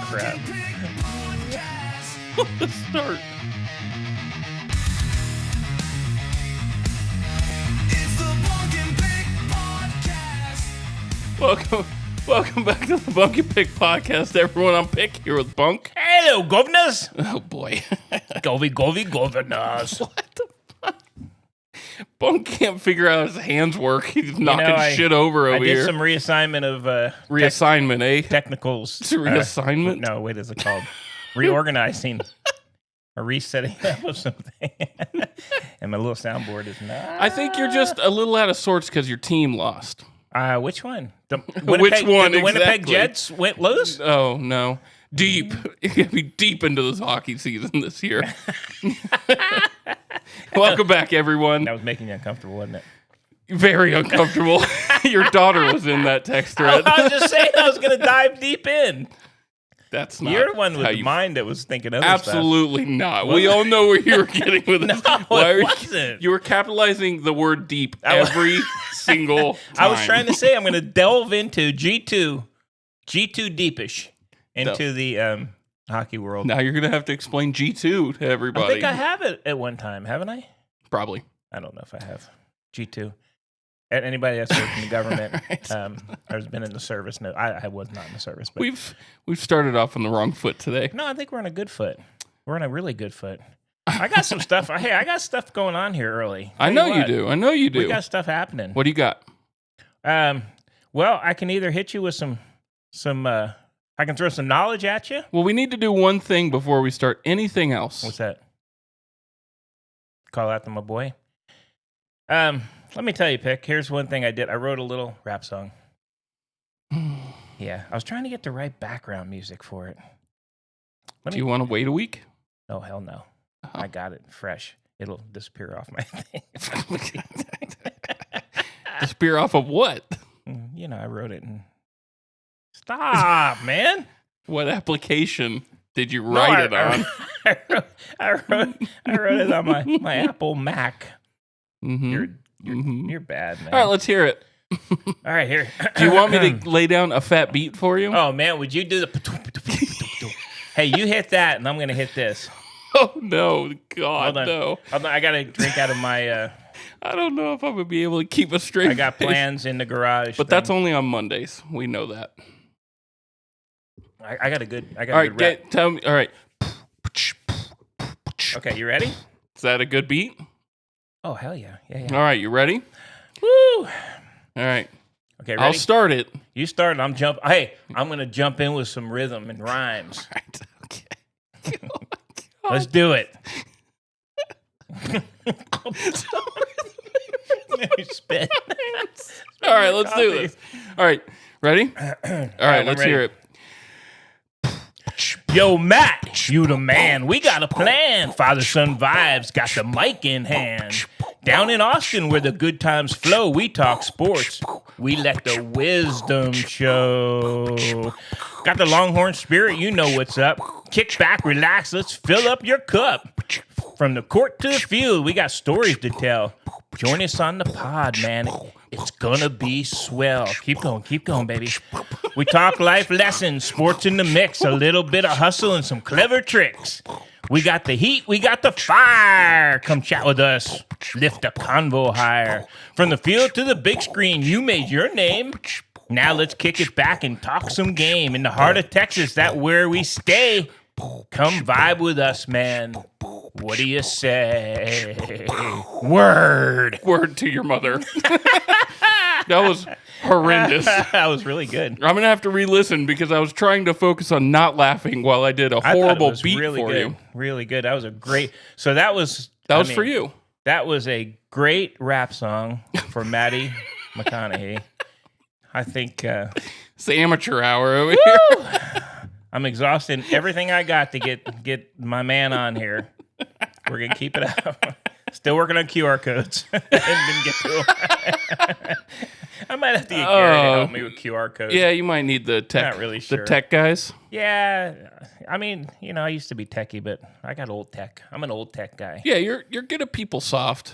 Crap. Let's start. Welcome back to the Bunk and Pick podcast, everyone. I'm Pick here with Bunk. Hello, governors. Oh boy, governors. What the fuck? Bunk can't figure out how his hands work. He's knocking shit over over here. I did some reassignment of reassignment, technicals. It's a reassignment. No, what is it called? Reorganizing. Or resetting up of something. And my little soundboard is not. I think you're just a little out of sorts because your team lost. Which one? Which one? The Winnipeg exactly. Jets went loose? Oh, no. Deep. You're going to be deep into this hockey season this year. Welcome back, everyone. That was making you uncomfortable, wasn't it? Very uncomfortable. Your daughter was in that text thread. I was just saying I was going to dive deep in. That's not. You're the one with the mind that was thinking other Absolutely not. We all know where you were getting with this. No, it wasn't. You were capitalizing the word deep every single time. I was trying to say I'm going to delve into G2 deepish into the hockey world. Now you're going to have to explain G2 to everybody. I think I have it at one time, haven't I? Probably. I don't know if I have G2. Anybody that's worked in the government Right. or has been in the service? No, I was not in the service. But We've started off on the wrong foot today. No, I think we're on a good foot. We're on a really good foot. I got some stuff. Hey, I got stuff going on here early. I know you do. I know you do. We got stuff happening. What do you got? Well, I can either hit you with some. I can throw some knowledge at you. Well, we need to do one thing before we start anything else. What's that? Call out to my boy. Let me tell you, Pick. Here's one thing I did. I wrote a little rap song. Yeah, I was trying to get the right background music for it. Do you want to wait a week? Oh, hell no. Oh. I got it fresh. It'll disappear off my thing. Disappear off of what? You know, I wrote it and... Stop, man. What application did you write it on? I wrote it on my Apple Mac. Mm-hmm. You're bad, man. All right, let's hear it. All right, here. Do you want me to lay down a fat beat for you? Oh, man, would you do the... Hey, you hit that, and I'm going to hit this. Oh, no. God, no. I got to drink out of my... I don't know if I'm going to be able to keep a straight I got face. plans in the garage. But that's only on Mondays. We know that. I got a good All right, rap. tell me. All right. Okay, you ready? Is that a good beat? Oh, hell yeah. Yeah. All right, you ready? Woo! All right. Okay, ready? I'll start it. You start, and Hey, I'm going to jump in with some rhythm and rhymes. All right. Okay. Oh, let's do it. Spit. All right, let's do this. All right, ready? All right, let's hear it. Yo, Matt, you the man. We got a plan. Father-son vibes, got the mic in hand. Down in Austin where the good times flow, we talk sports. We let the wisdom show. Got the Longhorn spirit, you know what's up. Kick back, relax, let's fill up your cup. From the court to the field, we got stories to tell. Join us on the pod, man. It's gonna be swell. Keep going, baby. We talk life lessons, sports in the mix, a little bit of hustle and some clever tricks. We got the heat, we got the fire. Come chat with us. Lift the convo higher. From the field to the big screen, you made your name. Now let's kick it back and talk some game. In the heart of Texas, that's where we stay. Come vibe with us, man. What do you say? Word to your mother. That was horrendous. That was really good. I'm gonna have to re-listen because I was trying to focus on not laughing while I did a horrible beat really for good. you. Really good. That was a great. So that was for you. That was a great rap song for Maddie McConaughey. I think it's the amateur hour over here. I'm exhausting everything I got to get my man on here. We're gonna keep it up. Still working on QR codes. Didn't get to them. I might have to get Gary to help me with QR codes. Yeah, you might need the tech. Not really sure. The tech guys. Yeah, I mean, I used to be techie, but I got old tech. I'm an old tech guy. Yeah, you're good at PeopleSoft.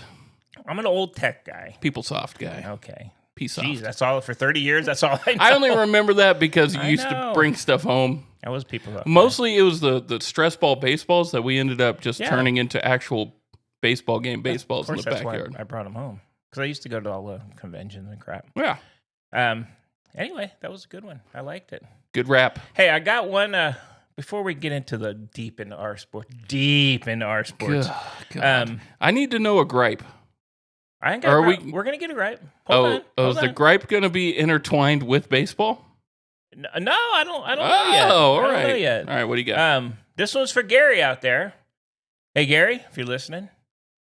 I'm an old tech guy. PeopleSoft guy. Okay. PeopleSoft. Jeez, that's all for 30 years. That's all I know. I only remember that because you used to bring stuff home. That was PeopleSoft. Mostly it was the stress ball baseballs that we ended up just turning into actual baseballs in the backyard. I brought them home because I used to go to all the conventions and crap. Yeah. Anyway, that was a good one. I liked it. Good rap. Hey, I got one. Before we get into the deep into our sports. God. I need to know a gripe. I ain't got we're gonna get a gripe. Hold on. Is the gripe gonna be intertwined with baseball? No, I don't know yet. Oh, all right. I don't know yet. All right, what do you got? This one's for Gary out there. Hey, Gary, if you're listening,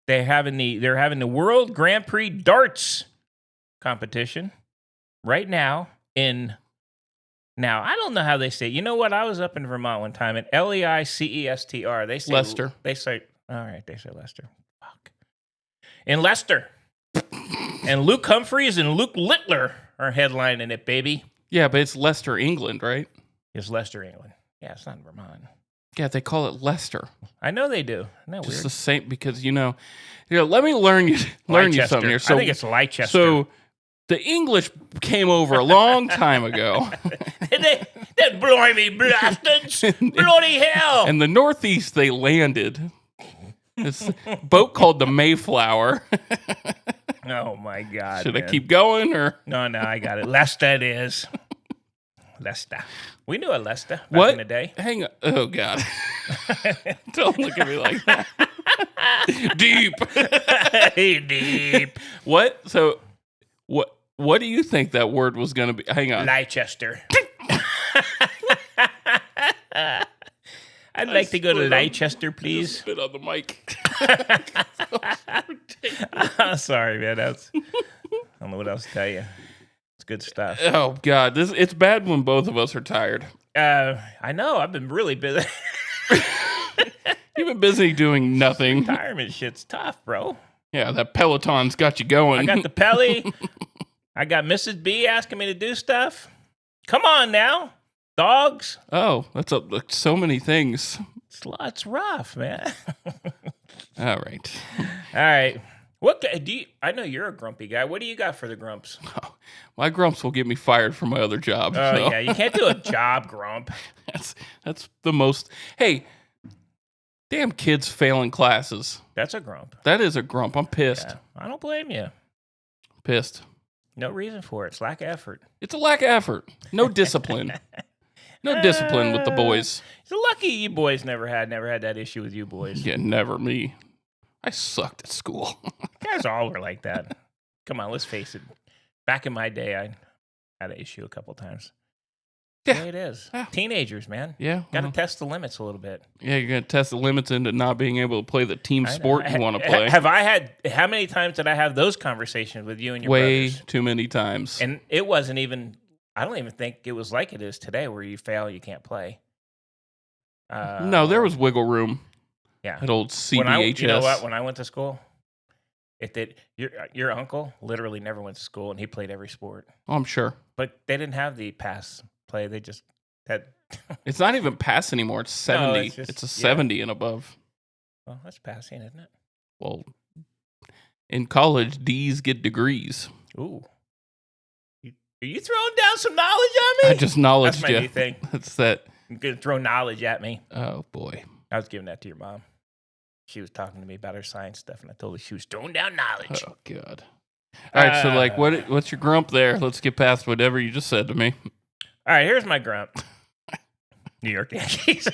they're having the World Grand Prix darts competition right now Now, I don't know how they say it. You know what? I was up in Vermont one time at Leicester. They say Leicester. They say, all right, they say Leicester. Fuck. In Leicester. And Luke Humphreys and Luke Littler are headlining it, baby. Yeah, but it's Leicester, England, right? It's Leicester, England. Yeah, it's not Vermont. Yeah, they call it Leicester. I know they do. Isn't that just weird? The same, because, let me learn you something here. So, I think it's Leicester. So, the English came over a long time ago. That blimey bastards! Bloody hell! In the Northeast, they landed. This boat called the Mayflower. Oh, my God. Should I keep going? Or No, I got it. Leicester it is. Leicester. We knew a Leicester back in the day. Hang on. Oh, God. Don't look at me like that. Deep. Deep. What? So... What do you think that word was going to be? Hang on. Leicester. I'd like to go to Leicester, please. Spit on the mic. Sorry, man. I don't know what else to tell you. It's good stuff. Oh, God. It's bad when both of us are tired. I know. I've been really busy. You've been busy doing nothing. Retirement shit's tough, bro. Yeah, that Peloton's got you going. I got the Pelly. I got Mrs. B asking me to do stuff. Come on now. Dogs. Oh, that's so many things. It's rough, man. All right. All right. What do you? I know you're a grumpy guy. What do you got for the grumps? Oh, my grumps will get me fired from my other job. Oh, yeah. You can't do a job grump. That's the most. Hey, damn kids failing classes. That's a grump. That is a grump. I'm pissed. Yeah, I don't blame you. Pissed. No reason for it. It's lack of effort. It's a lack of effort. No discipline. No discipline with the boys. It's lucky you boys never had that issue with you boys. Yeah, never me. I sucked at school. Guys all were like that. Come on, let's face it. Back in my day, I had an issue a couple times. Yeah, it is. Yeah. Teenagers, man. Yeah. Got to test the limits a little bit. Yeah, you're going to test the limits into not being able to play the team sport you want to play. How many times did I have those conversations with you and your brothers? Way too many times. And it wasn't even, I don't even think it was like it is today where you fail, you can't play. No, there was wiggle room. Yeah. At old CBHS. You know what? When I went to school, your uncle literally never went to school and he played every sport. Oh, I'm sure. But they didn't have the pass play. They just had. It's not even pass anymore. It's 70. No, it's a 70 and above. Well, that's passing, isn't it? Well, in college, D's get degrees. Ooh. Are you throwing down some knowledge on me? I just knowledged you. That's my new thing. That's that. You're going to throw knowledge at me. Oh, boy. I was giving that to your mom. She was talking to me about her science stuff, and I told her she was throwing down knowledge. Oh, God. All right, so, what's your grump there? Let's get past whatever you just said to me. All right, here's my grump. New York Yankees.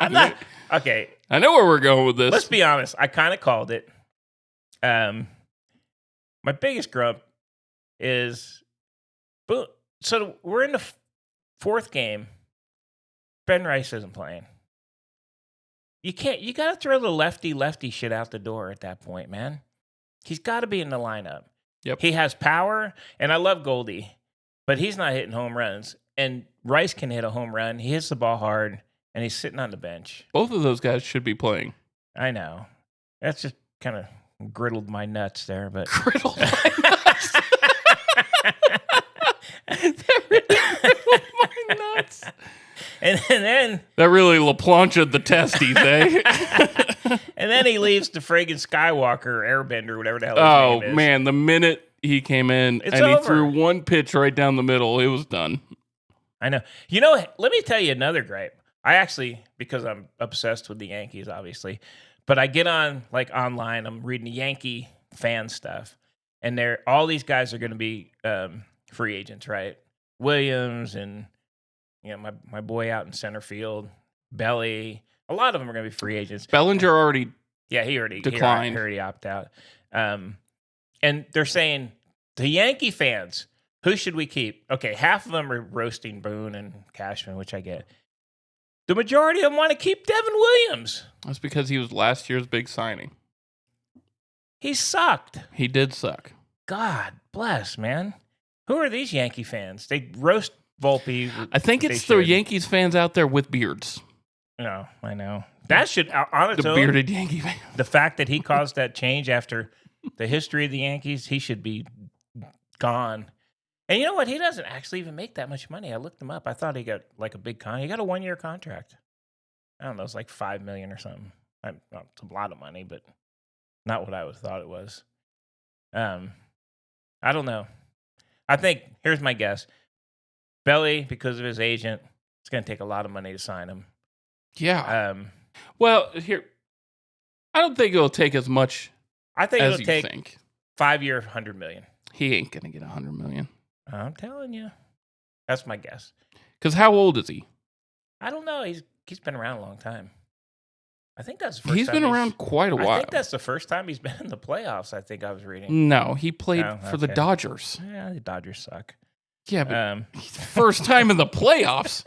I'm not... Okay. I know where we're going with this. Let's be honest. I kind of called it. My biggest grump is... So, we're in the fourth game. Ben Rice isn't playing. You got to throw the lefty shit out the door at that point, man. He's got to be in the lineup. Yep. He has power, and I love Goldie, but he's not hitting home runs. And Rice can hit a home run. He hits the ball hard, and he's sitting on the bench. Both of those guys should be playing. I know. That's just kind of griddled my nuts there, but griddled my nuts. That really griddled my nuts. And then that really LaPlancha'd the testes, eh? And then he leaves the friggin' Skywalker, Airbender, whatever the hell his name is. Man, the minute he came in It's and over. he threw one pitch right down the middle, it was done. I know. Let me tell you another gripe. I actually, because I'm obsessed with the Yankees, obviously, but I get on online. I'm reading the Yankee fan stuff, and all these guys are going to be free agents, right? Williams and my boy out in center field, Belly. A lot of them are going to be free agents. Bellinger already, he already declined. He already opted out. And they're saying the Yankee fans, who should we keep? Okay, half of them are roasting Boone and Cashman, which I get. The majority of them want to keep Devin Williams. That's because he was last year's big signing. He sucked. He did suck. God bless, man. Who are these Yankee fans? They roast Volpe. I think it's the Yankees fans out there with beards. No, I know. That should, on its The own, bearded Yankee fan. the fact that he caused that change after the history of the Yankees, he should be gone. And you know what? He doesn't actually even make that much money. I looked him up. I thought he got a big contract. He got a 1-year contract. I don't know. It's like $5 million or something. It's a lot of money, but not what I would have thought it was. I don't know. I think, here's my guess. Belly, because of his agent, it's going to take a lot of money to sign him. Yeah. Well, here, I don't think it'll take as much I think as it'll you take think. 5-year, $100 million. He ain't going to get $100 million. I'm telling you. That's my guess. Because how old is he? I don't know. He's been around a long time. I think that's the first He's time been around quite a while. I think that's the first time he's been in the playoffs, I think I was reading. No, he played for the okay. Dodgers. Yeah, the Dodgers suck. Yeah, but first time in the playoffs.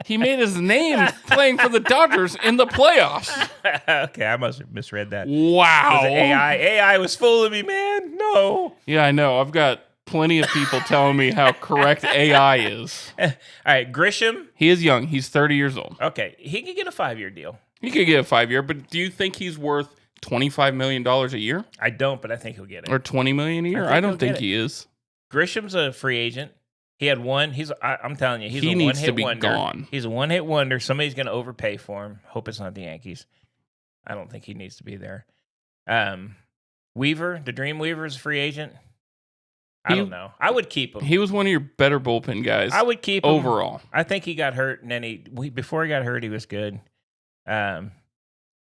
He made his name playing for the Dodgers in the playoffs. Okay, I must have misread that. Wow. Was it AI? AI was fooling me, man. No. Yeah, I know. I've got plenty of people telling me how correct AI is. All right, Grisham. He is young. He's 30 years old. Okay, he could get a 5-year deal. He could get a 5-year, but do you think he's worth $25 million a year? I don't, but I think he'll get it. Or $20 million a year? I I don't think think he is. Grisham's a free agent. He had one. I'm telling you, He a needs to one-hit be wonder. gone. He's a one-hit wonder. Somebody's going to overpay for him. Hope it's not the Yankees. I don't think he needs to be there. Weaver, the Dream Weaver, is a free agent. I don't know. I would keep him. He was one of your better bullpen guys. I would keep him. Overall. I think he got hurt, and then before he got hurt, he was good. And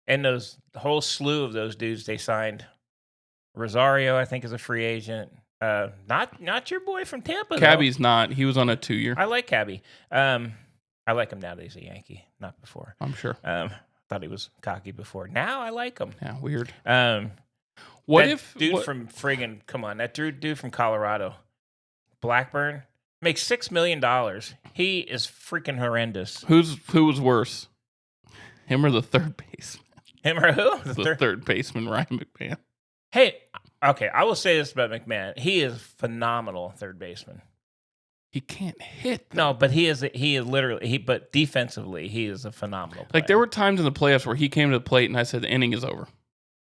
the whole slew of those dudes they signed. Rosario, I think, is a free agent. Not your boy from Tampa. Cabby's not. He was on a 2-year. I like Cabby. I like him now that he's a Yankee, not before. I'm sure. Thought he was cocky before. Now I like him. Yeah, weird. What if from friggin' come on, that dude from Colorado, Blackburn, makes $6 million. He is freaking horrendous. Who was worse? Him or the third baseman? Him or who? The third baseman, Ryan McMahon. Hey, okay, I will say this about McMahon. He is phenomenal third baseman. He can't hit. Though. No, but he is literally but defensively, he is a phenomenal player. Like there were times in the playoffs where he came to the plate and I said the inning is over.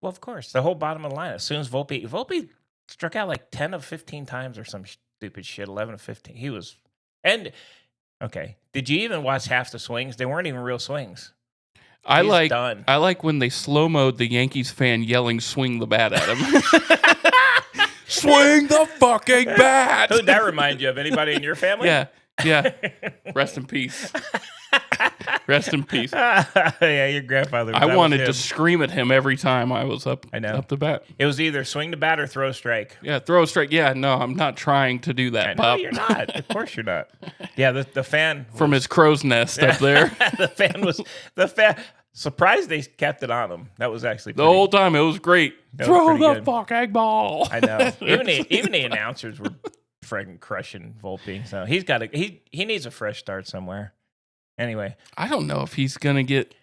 Well, of course. The whole bottom of the line. As soon as Volpe struck out like 10 of 15 times or some stupid shit, 11 of 15. He was okay. Did you even watch half the swings? They weren't even real swings. I like when they slow-moed the Yankees fan yelling swing the bat at him. Swing the fucking bat. Who'd that remind you of? Anybody in your family? Yeah. Rest in peace. Rest in peace. Yeah, your grandfather. I wanted to scream at him every time I was up the bat. It was either swing the bat or throw a strike. Yeah, throw a strike. Yeah, no, I'm not trying to do that, No, you're not. Of course you're not. Yeah, the fan. From his crow's nest up there. the fan. Surprised they kept it on him. That was actually the whole time. It was great. Throw the fucking ball. I know. Even the announcers were friggin' crushing Volpe. So he needs a fresh start somewhere. Anyway, I don't know if he's gonna get.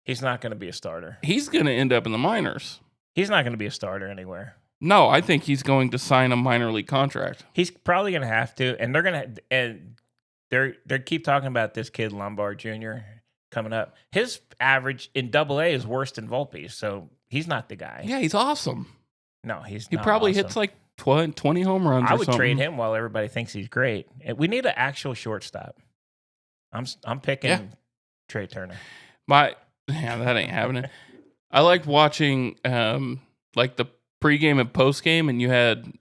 He's not going to be a starter. He's gonna end up in the minors. He's not going to be a starter anywhere. No, I think he's going to sign a minor league contract. He's probably going to have to, and they keep talking about this kid Lombard Jr. coming up. His average in Double-A is worse than Volpe's, so he's not the guy. Yeah, he's awesome. No, he's. He not probably awesome. hits like 20 home runs. I or would something. trade him while everybody thinks he's great. We need an actual shortstop. I'm picking Trey Turner. That ain't happening. I liked watching like the pregame and postgame, and you had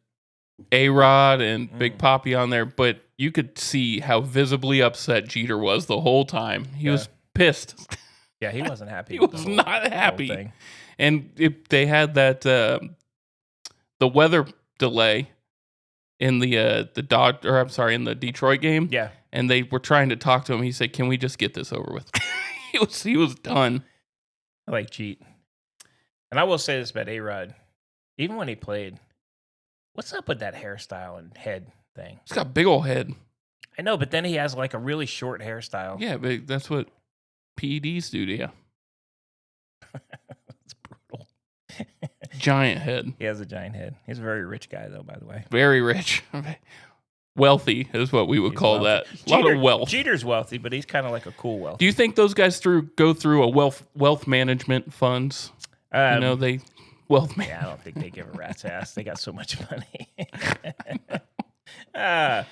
A-Rod and Big Papi on there, but you could see how visibly upset Jeter was the whole time. He was pissed. Yeah, he wasn't happy. He was not happy. And they had that the weather delay in the in the Detroit game. Yeah. And they were trying to talk to him. He said, "Can we just get this over with?" he was done. I like Jeet. And I will say this about A-Rod. Even when he played, what's up with that hairstyle and head thing? He's got a big old head. I know, but then he has like a really short hairstyle. Yeah, but that's what PEDs do to you. It's brutal. Giant head. He has a giant head. He's a very rich guy, though, by the way. Very rich. Wealthy is what we would call that. A lot of wealth. Jeter's wealthy, but he's kind of like a cool wealth. Do you think those guys go through a wealth management funds? They wealth man. Yeah, I don't think they give a rat's ass. They got so much money. All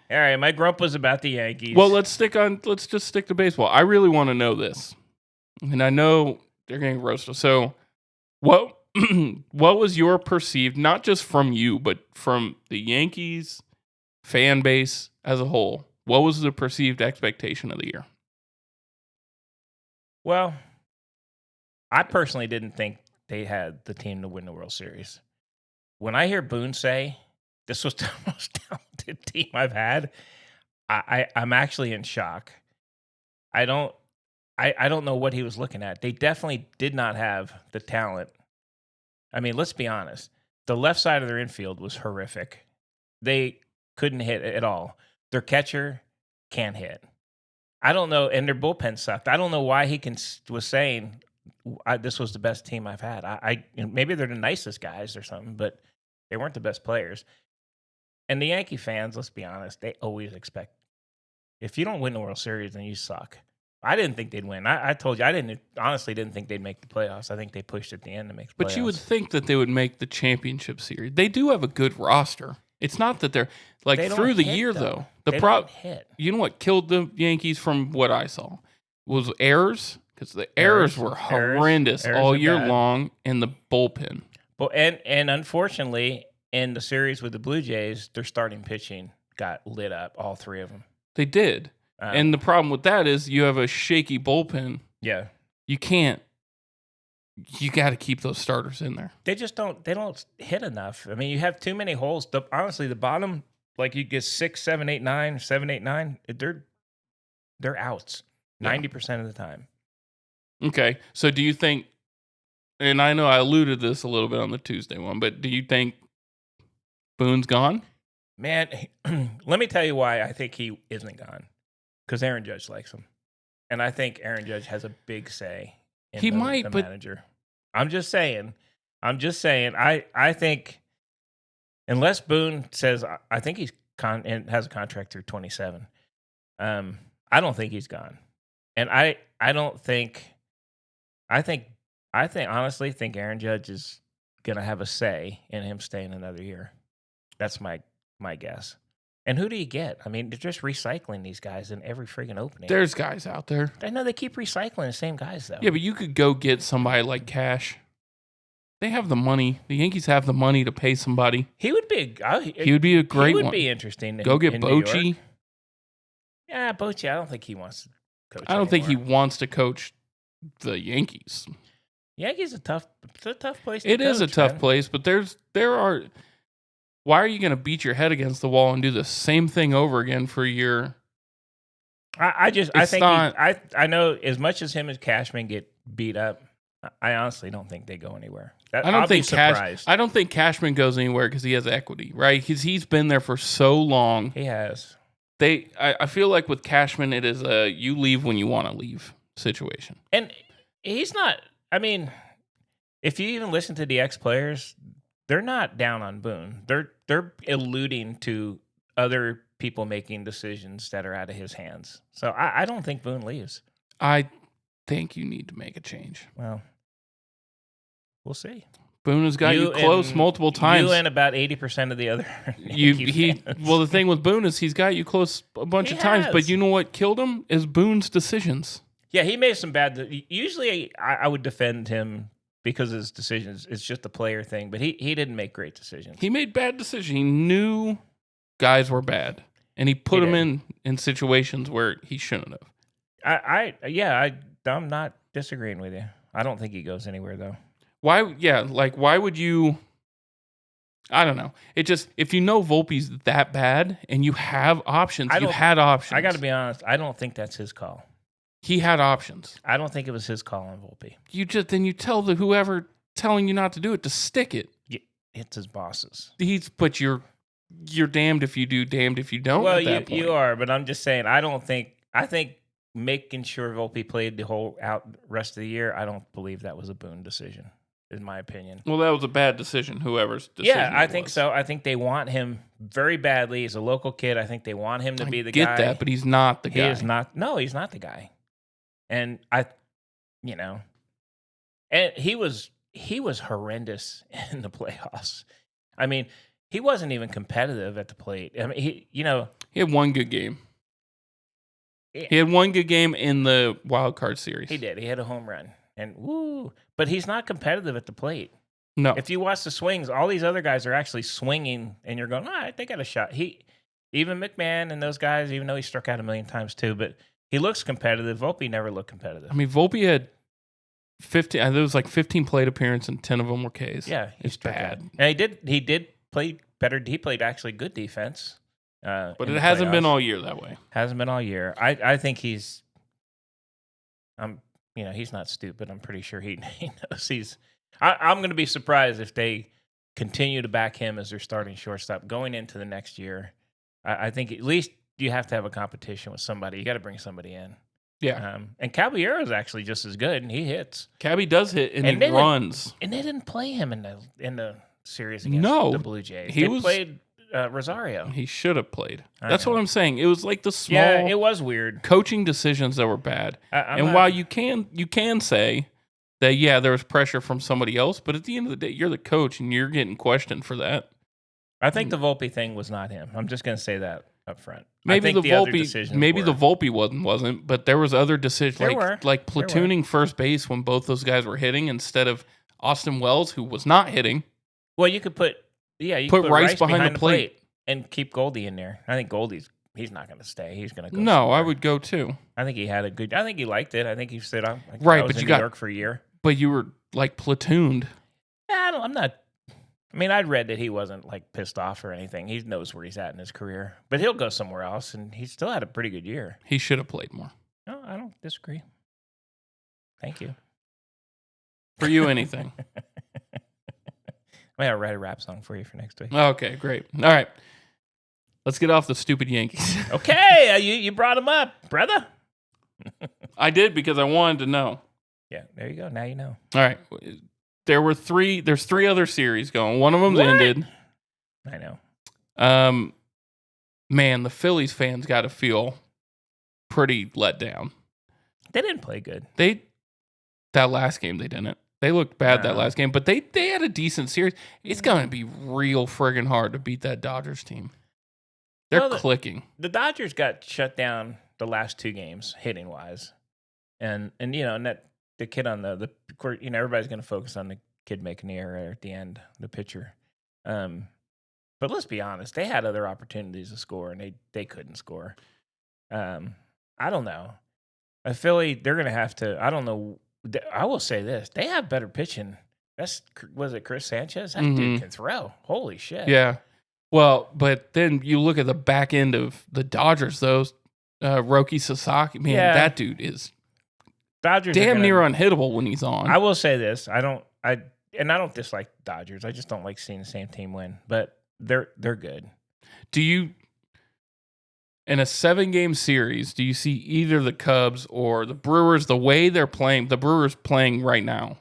right, my grump was about the Yankees. Well, let's just stick to baseball. I really want to know this, and I know they're getting roasted. So, what was your perceived, not just from you, but from the Yankees fan base as a whole? What was the perceived expectation of the year? Well, I personally didn't think they had the team to win the World Series. When I hear Boone say this was the most talented team I've had, I'm actually in shock. I don't know what he was looking at. They definitely did not have the talent. I mean, let's be honest. The left side of their infield was horrific. They couldn't hit at all. Their catcher can't hit. I don't know, and their bullpen sucked. I don't know why he was saying this was the best team I've had. Maybe they're the nicest guys or something, but they weren't the best players. And the Yankee fans, let's be honest, they always expect, if you don't win the World Series, then you suck. I didn't think they'd win. I told you, I honestly didn't think they'd make the playoffs. I think they pushed at the end to make the playoffs. But you would think that they would make the championship series. They do have a good roster. It's not that they're like through the year though. You know what killed the Yankees from what I saw was errors, because the errors were horrendous all year long in the bullpen. Well, and unfortunately, in the series with the Blue Jays, their starting pitching got lit up. All three of them. They did, and the problem with that is you have a shaky bullpen. Yeah, you can't. You got to keep those starters in there. They just don't. They don't hit enough. I mean, you have too many holes. Honestly, the bottom, like you get 6, 7, 8, 9, 7, 8, 9. They're outs 90% of the time. Okay, so do you think? And I know I alluded to this a little bit on the Tuesday one, but do you think Boone's gone? Man, let me tell you why I think he isn't gone. Because Aaron Judge likes him, and I think Aaron Judge has a big say. The manager. I'm just saying. I think unless Boone says, I think he's and has a contract through 27. I don't think he's gone, and I honestly think Aaron Judge is gonna have a say in him staying another year. That's my guess. And who do you get? I mean, they're just recycling these guys in every freaking opening. There's guys out there. I know they keep recycling the same guys, though. Yeah, but you could go get somebody like Cash. They have the money. The Yankees have the money to pay somebody. He would be a great one. He would be interesting. Go get Bochy. Yeah, Bochy. I don't think he wants to coach. I don't think he wants to coach the Yankees. Yankees it's a tough place to coach. It is a tough place, but there are. Why are you going to beat your head against the wall and do the same thing over again for a year? I know as much as him and Cashman get beat up, I honestly don't think they go anywhere. I don't think Cashman goes anywhere because he has equity, right? Because he's been there for so long. He has. I feel like with Cashman, it is a you leave when you want to leave situation. And he's not. I mean, if you even listen to the ex-players, they're not down on Boone. They're alluding to other people making decisions that are out of his hands. So I don't think Boone leaves. I think you need to make a change. Well, we'll see. Boone has got you close multiple times. You and about 80% of the other. Well, the thing with Boone is he's got you close a bunch of times. But you know what killed him is Boone's decisions. Yeah, he made some bad. Usually, I would defend him because of his decisions. It's just a player thing, but he didn't make great decisions. He made bad decisions. He knew guys were bad, and he put them in situations where he shouldn't have. I'm not disagreeing with you. I don't think he goes anywhere though. Why? Yeah, like why would you? I don't know. It just if you know Volpe's that bad and you have options, you had options. I got to be honest. I don't think that's his call. He had options. I don't think it was his call on Volpe. You tell whoever telling you not to do it to stick it. It's his bosses. But you're damned if you do, damned if you don't. Well, at that point. you are, but I'm just saying. I think making sure Volpe played the whole rest of the year. I don't believe that was a Boone decision, in my opinion. Well, that was a bad decision. Whoever's decision. Yeah, I think so. I think they want him very badly. He's a local kid. I think they want him to be the guy. Get that, but he's not the guy. He is not. No, he's not the guy. And and he was horrendous in the playoffs. I mean, he wasn't even competitive at the plate. I mean, he had one good game. Yeah. He had one good game in the wild card series. He did. He had a home run, and but he's not competitive at the plate. No. If you watch the swings, all these other guys are actually swinging, and you're going, all right, they got a shot. Even McMahon and those guys, even though he struck out a million times too, but he looks competitive. Volpe never looked competitive. I mean, Volpe had 15. There was like 15 plate appearances, and 10 of them were Ks. Yeah, it's bad. Out. And he did play better. He played actually good defense. But it hasn't been all year that way. Hasn't been all year. I think he's. He's not stupid. I'm pretty sure he knows I'm going to be surprised if they continue to back him as their starting shortstop going into the next year. I think at least you have to have a competition with somebody. You got to bring somebody in. Yeah. And Caballero is actually just as good, and he hits. Cabby does hit, and he runs. And they didn't play him in the series against the Blue Jays. They played Rosario. He should have played. That's what I'm saying. It was like the small. Yeah, it was weird. Coaching decisions that were bad. While you can say that there was pressure from somebody else, but at the end of the day, you're the coach and you're getting questioned for that. I think the Volpe thing was not him. I'm just going to say that up front. Maybe the Volpe wasn't, but there was other decisions like platooning first base when both those guys were hitting instead of Austin Wells, who was not hitting. Well, you could put Rice behind the plate and keep Goldie in there. I think he's not going to stay. He's going to go. No, somewhere. I would go too. I think he liked it. I think he said, I was in New York for a year. But you were like platooned. I'm not. I mean, I'd read that he wasn't like pissed off or anything. He knows where he's at in his career, but he'll go somewhere else, and he still had a pretty good year. He should have played more. No, I don't disagree. Thank you. For you, anything. I'll write a rap song for you for next week. Okay, great. All right. Let's get off the stupid Yankees. Okay, you brought him up, brother. I did because I wanted to know. Yeah, there you go. Now you know. All right. There's 3 other series going. One of them's ended. I know. Man, the Phillies fans got to feel pretty let down. They didn't play good. That last game they didn't. They looked bad that last game, but they had a decent series. It's going to be real friggin' hard to beat that Dodgers team. They're clicking. The Dodgers got shut down the last 2 games hitting wise, and that the kid on the court. Everybody's going to focus on the kid making the error at the end, the pitcher. But let's be honest, they had other opportunities to score, and they couldn't score. I don't know. Philly, they're going to have to. I don't know. I will say this: they have better pitching. Was it Chris Sanchez? That dude can throw. Holy shit! Yeah. Well, but then you look at the back end of the Dodgers, those Roki Sasaki. Man, that dude is Dodgers damn near unhittable when he's on. I will say this: I don't dislike Dodgers. I just don't like seeing the same team win. But they're good. Do you, in a 7-game series, do you see either the Cubs or the Brewers, the way they're playing, the Brewers playing right now,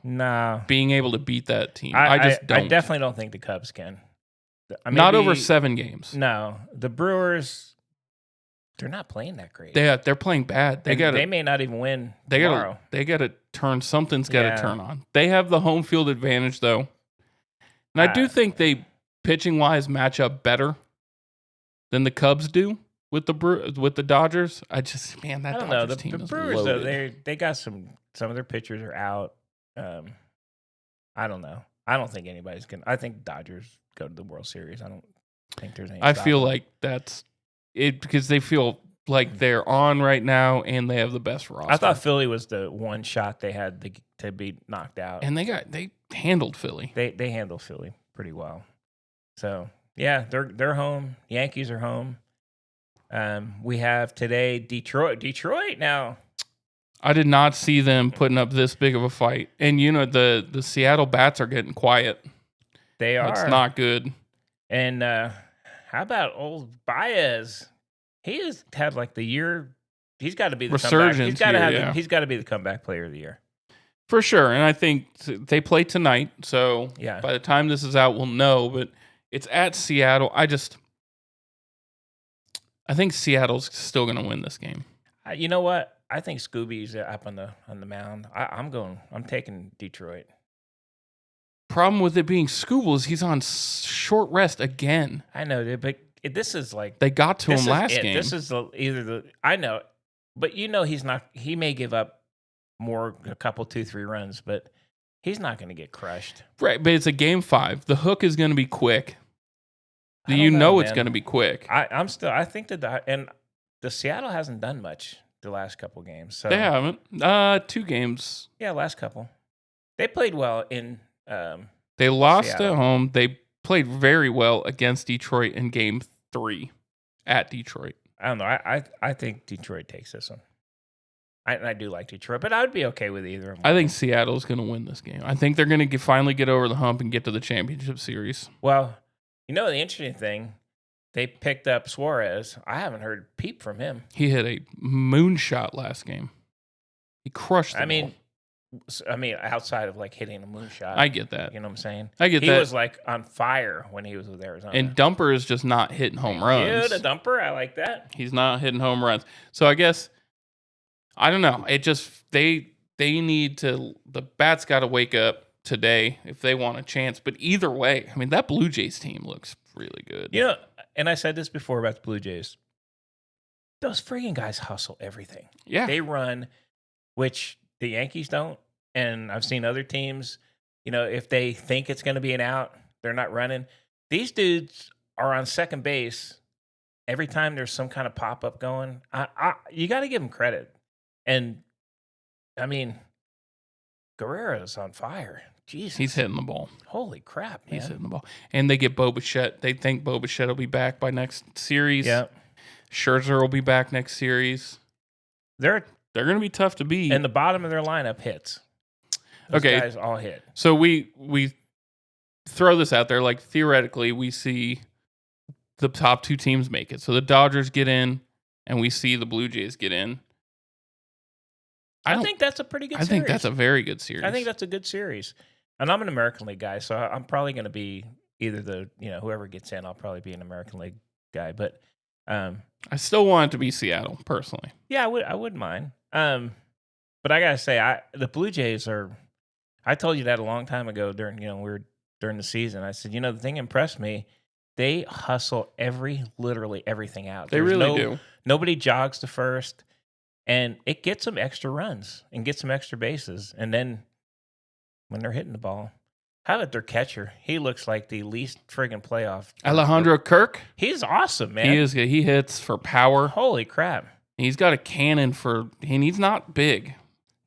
being able to beat that team? I definitely don't think the Cubs can. Not over 7 games. No, the Brewers, they're not playing that great. They're playing bad. They may not even win tomorrow. They got to turn. Something's got to turn on. They have the home field advantage, though. And I do think they, pitching-wise, match up better than the Cubs do with the Dodgers. I don't know. The Brewers, though, they got some of their pitchers are out. I don't know. I don't think anybody's going to. I think Dodgers go to the World Series. I don't think there's any. I feel stopping like that's it because they feel like they're on right now and they have the best roster. I thought Philly was the one shot they had to be knocked out. And they handled Philly. They handle Philly pretty well. So yeah, they're home. Yankees are home. We have today Detroit now. I did not see them putting up this big of a fight. And the Seattle Bats are getting quiet. They are. It's not good. And how about old Baez? He has had like the year. He's got to be the resurgence. He's got to be the comeback player of the year for sure. And I think they play tonight, so yeah. By the time this is out, we'll know. But it's at Seattle. I think Seattle's still going to win this game. You know what? I think Scooby's up on the mound. I'm taking Detroit. Problem with it being Scooble is he's on short rest again. I know, but this is like they got to him last game. This is I know, but he's not. He may give up a couple 2-3 runs, but he's not going to get crushed. Right, but it's a game 5. The hook is going to be quick. It's going to be quick. I think and the Seattle hasn't done much the last couple games. So they haven't. 2 games. Yeah, last couple. They played well in. They lost Seattle. at home. They played very well against Detroit in game 3 at Detroit. I don't know. I think Detroit takes this one. I do like Detroit, but I would be okay with either of them. I think Seattle's going to win this game. I think they're going to finally get over the hump and get to the championship series. Well, the interesting thing, they picked up Suarez. I haven't heard peep from him. He hit a moonshot last game. He crushed the ball. I mean, outside of like hitting a moonshot. I get that. You know what I'm saying? I get that. He was like on fire when he was with Arizona. And Dumper is just not hitting home runs. Yeah, the Dumper. I like that. He's not hitting home runs. So I guess, I don't know. It just, they need to, the Bats got to wake up today if they want a chance. But either way, I mean, that Blue Jays team looks really good. And I said this before about the Blue Jays. Those friggin' guys hustle everything. Yeah. They run, which the Yankees don't. And I've seen other teams, if they think it's going to be an out, they're not running. These dudes are on second base every time there's some kind of pop-up going. You got to give them credit. And, I mean, Guerrero's on fire. Jesus. He's hitting the ball. Holy crap, man. He's hitting the ball. And they get Bo Bichette. They think Bo Bichette will be back by next series. Yeah. Scherzer will be back next series. They're going to be tough to beat. And the bottom of their lineup hits. Those guys all hit. So we throw this out there. Like, theoretically, we see the top 2 teams make it. So the Dodgers get in, and we see the Blue Jays get in. I think that's a pretty good series. I think that's a very good series. I think that's a good series. And I'm an American League guy, so I'm probably going to be either whoever gets in, I'll probably be an American League guy. But I still want it to be Seattle, personally. Yeah, I wouldn't mind. But I got to say, the Blue Jays are, I told you that a long time ago during the season. I said, the thing impressed me, they hustle literally everything out. They really do. Nobody jogs to first. And it gets them extra runs and gets them extra bases. And then when they're hitting the ball, how about their catcher? He looks like the least friggin' playoff. Alejandro Kirk? He's awesome, man. He is good. He hits for power. Holy crap. He's got a cannon and he's not big.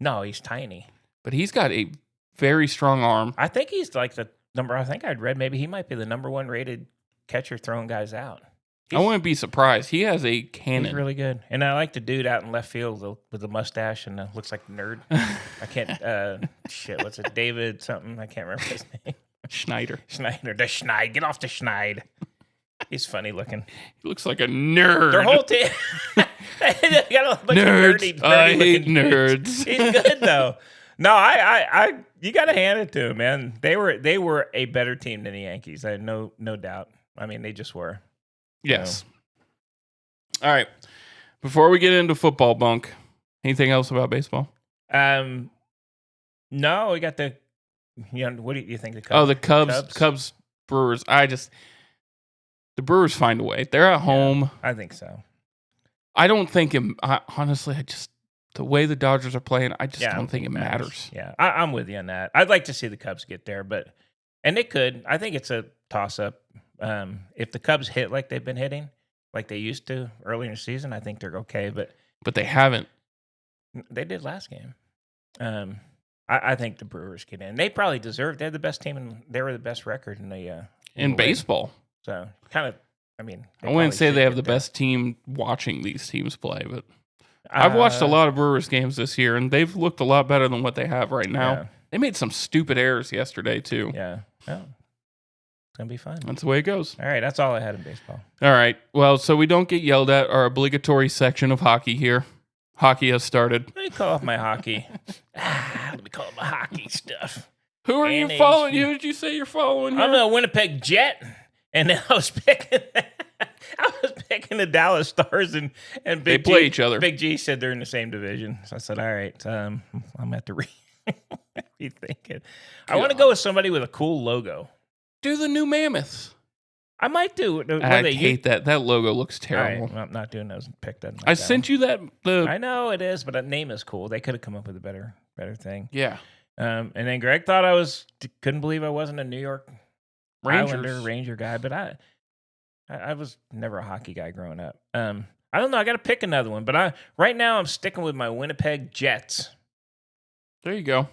No, he's tiny. But he's got a very strong arm. I think he's like I think I'd read maybe he might be the number 1 rated catcher throwing guys out. I wouldn't be surprised. He has a cannon. He's really good. And I like the dude out in left field with the mustache and looks like a nerd. I can't, what's it? David something. I can't remember his name. Schneider. The Schneid. Get off the Schneid. He's funny looking. He looks like a nerd. Their whole team. They got a bunch nerds. of nerdy I hate nerds. He's good though. No, I you got to hand it to him, man. They were a better team than the Yankees. I have no doubt. I mean, they just were. Yes. All right. Before we get into football, Bunk, anything else about baseball? No, we got the. What do you think? The Cubs? Oh, the Cubs, Brewers. The Brewers find a way. They're at home. I think so. I don't think honestly, the way the Dodgers are playing, I just Yeah, I don't think it matters. Yeah, I'm with you on that. I'd like to see the Cubs get there, and they could. I think it's a toss-up. If the Cubs hit like they've been hitting, like they used to earlier in the season, I think they're okay. But they haven't. They did last game. I think the Brewers get in. They probably deserve. They're the best team, and they were the best record in the in baseball. So kind of. I mean, I wouldn't say they have the best team watching these teams play, but I've watched a lot of Brewers games this year, and they've looked a lot better than what they have right now. Yeah. They made some stupid errors yesterday too. Yeah. Oh. It's gonna be fun. That's the way it goes. All right, that's all I had in baseball. All right. Well, so we don't get yelled at, our obligatory section of hockey here. Hockey has started. Let me call off my hockey. Let me call off my hockey stuff. Who are you following? Who did you say you're following here? I'm the Winnipeg Jet, and then I was picking the Dallas Stars, and Big they G, play each other. Big G said they're in the same division, so I said, all right, I'm gonna have to rethink it. I want to go with somebody with a cool logo. Do the New Mammoths. I might do. I hate that. That logo looks terrible. Right, I'm not doing those. Pick that. I sent you that. I know it is, but that name is cool. They could have come up with a better thing. Yeah. And then Greg thought couldn't believe I wasn't a New York Ranger guy, but I was never a hockey guy growing up. I don't know. I got to pick another one, but right now I'm sticking with my Winnipeg Jets. There you go.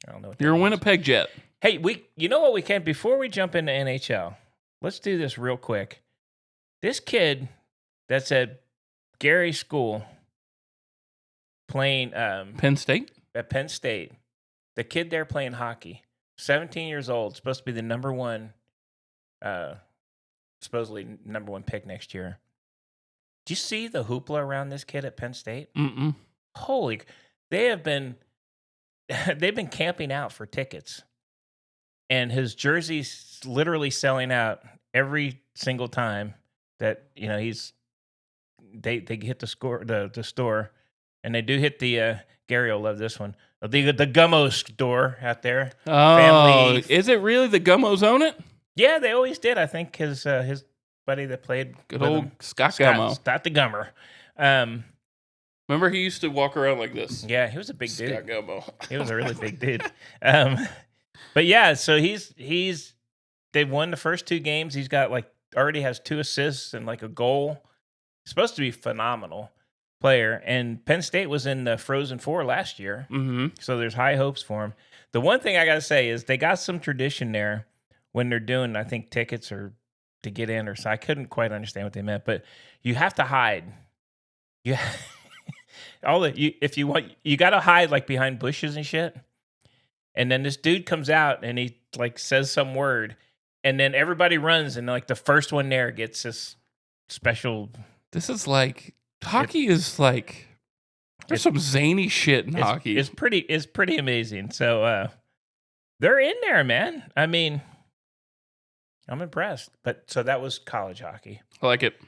I don't know. You're a Winnipeg Jet. Hey, you know what we can before we jump into NHL. Let's do this real quick. This kid that's at Gary's school playing Penn State. At Penn State, the kid there playing hockey, 17 years old, supposed to be the supposedly number one pick next year. Do you see the hoopla around this kid at Penn State? Mm-mm. Holy, they've been camping out for tickets, and his jersey's literally selling out every single time that they hit the store, and they do hit the Gary will love this one. The Gummo store out there. Oh, Family. Is it really the Gummos own it? Yeah, they always did. I think his buddy that played good with old him, Scott Gummo. Scott the Gummer. Remember he used to walk around like this. Yeah, he was a big dude. Scott Gummo. He was a really big dude. But yeah, so they've won the first 2 games. He's got already has 2 assists and a goal. Supposed to be phenomenal player. And Penn State was in the Frozen Four last year. Mm-hmm. So there's high hopes for him. The one thing I got to say is they got some tradition there when they're doing, I think, tickets or to get in, or so I couldn't quite understand what they meant, but you have to hide. Yeah. If you want, you got to hide behind bushes and shit. And then this dude comes out and he says some word, and then everybody runs, and the first one there gets this special. This is hockey is there's some zany shit in hockey. It's pretty amazing. So they're in there, man. I mean, I'm impressed. But so that was college hockey. I like it.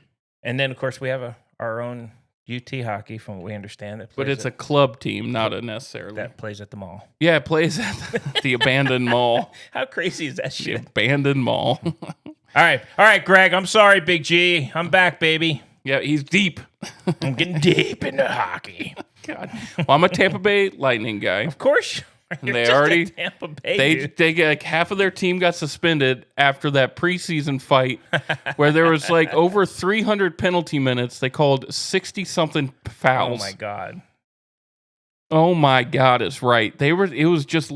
And then of course we have our own UT hockey, from what we understand. But it's a club team, not a necessarily. That plays at the mall. Yeah, it plays at the abandoned mall. How crazy is that The shit? abandoned mall. All right, Greg. I'm sorry, Big G. I'm back, baby. Yeah, he's deep. I'm getting deep into hockey. God. Well, I'm a Tampa Bay Lightning guy. Of course. You're They just already- a Tampa Bay. Dude. They get half of their team got suspended after that preseason fight where there was over 300 penalty minutes. They called 60 something fouls. Oh my god. Oh my God, it's right. It was just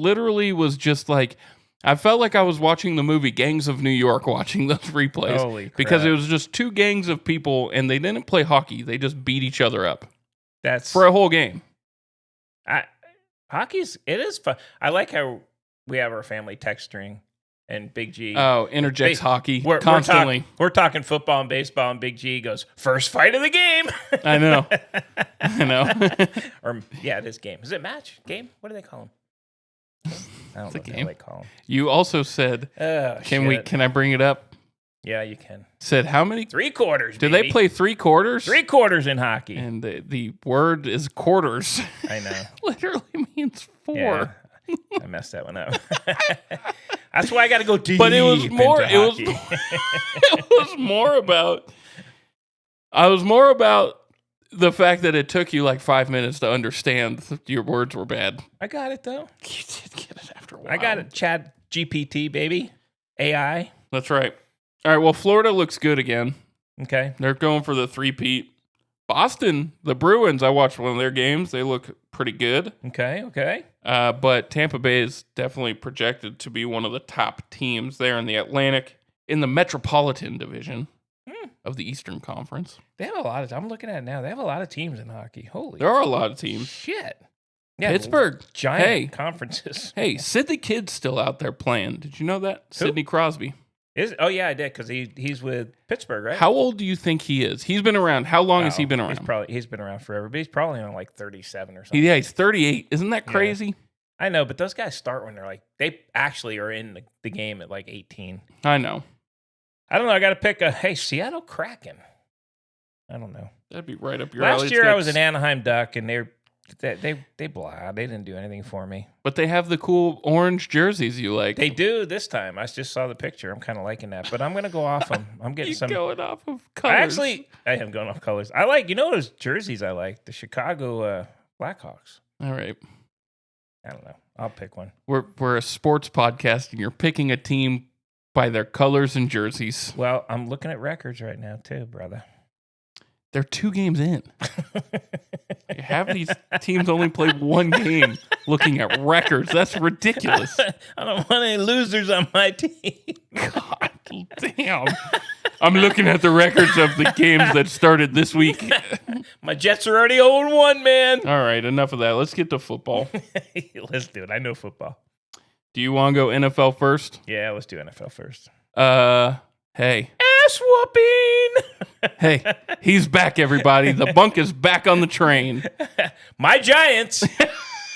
I felt like I was watching the movie Gangs of New York watching those replays. Holy crap. Because it was just 2 gangs of people and they didn't play hockey. They just beat each other up That's for a whole game. It is fun. I like how we have our family text string, and Big G Interjects hockey we're constantly. We're talking football and baseball, and Big G goes, first fight of the game. I know. Or yeah, this game. Is it match? Game? What do they call them? I don't know a what game. they call them. You also said, can I bring it up? Yeah, you can. Said how many? 3/4. Do they play 3/4? 3/4 in hockey. And the word is quarters. I know. Literally means 4. Yeah, I messed that one up. That's why I got to go deep. But it was more. into It was. hockey. It was more about. I was more about the fact that it took you like 5 minutes to understand your words were bad. I got it, though. You did get it after a while. I got it. Chad GPT, baby. AI. That's right. All right, well, Florida looks good again. Okay. They're going for the three-peat. Boston, the Bruins, I watched one of their games. They look pretty good. Okay. But Tampa Bay is definitely projected to be one of the top teams there in the Atlantic, in the Metropolitan Division of the Eastern Conference. They have a lot of, I'm looking at it now. They have a lot of teams in hockey. Holy There are a lot of teams. shit. Yeah, Pittsburgh. Giant conferences. Hey, Sidney Kidd's still out there playing. Did you know that? Who? Sidney Crosby. Oh, yeah, I did, because he's with Pittsburgh, right? How old do you think he is? He's been around. How long has he been around? He's been around forever, but he's probably on like 37 or something. Yeah, he's 38. Isn't that crazy? I know, but those guys start when they're like, they actually are in the game at like 18. I know. I don't know. I got to pick Seattle Kraken. I don't know. That'd be right up your alley. Last year I was an Anaheim Duck, and they blah. They didn't do anything for me. But they have the cool orange jerseys you like. They do this time. I just saw the picture. I'm kind of liking that, but I'm going to go off them. I'm getting You're some. going off of colors. I am going off colors. I like, those jerseys I like, the Chicago Blackhawks. All right. I don't know. I'll pick one. We're a sports podcast, and you're picking a team by their colors and jerseys. Well, I'm looking at records right now too, brother. They're 2 games in. Have these teams only played 1 game looking at records? That's ridiculous. I don't want any losers on my team. God damn. I'm looking at the records of the games that started this week. My Jets are already 0-1, man. All right, enough of that. Let's get to football. Let's do it. I know football. Do you want to go NFL first? Yeah, let's do NFL first. Hey. Ass whooping. Hey, he's back, everybody. The Bunk is back on the train. My Giants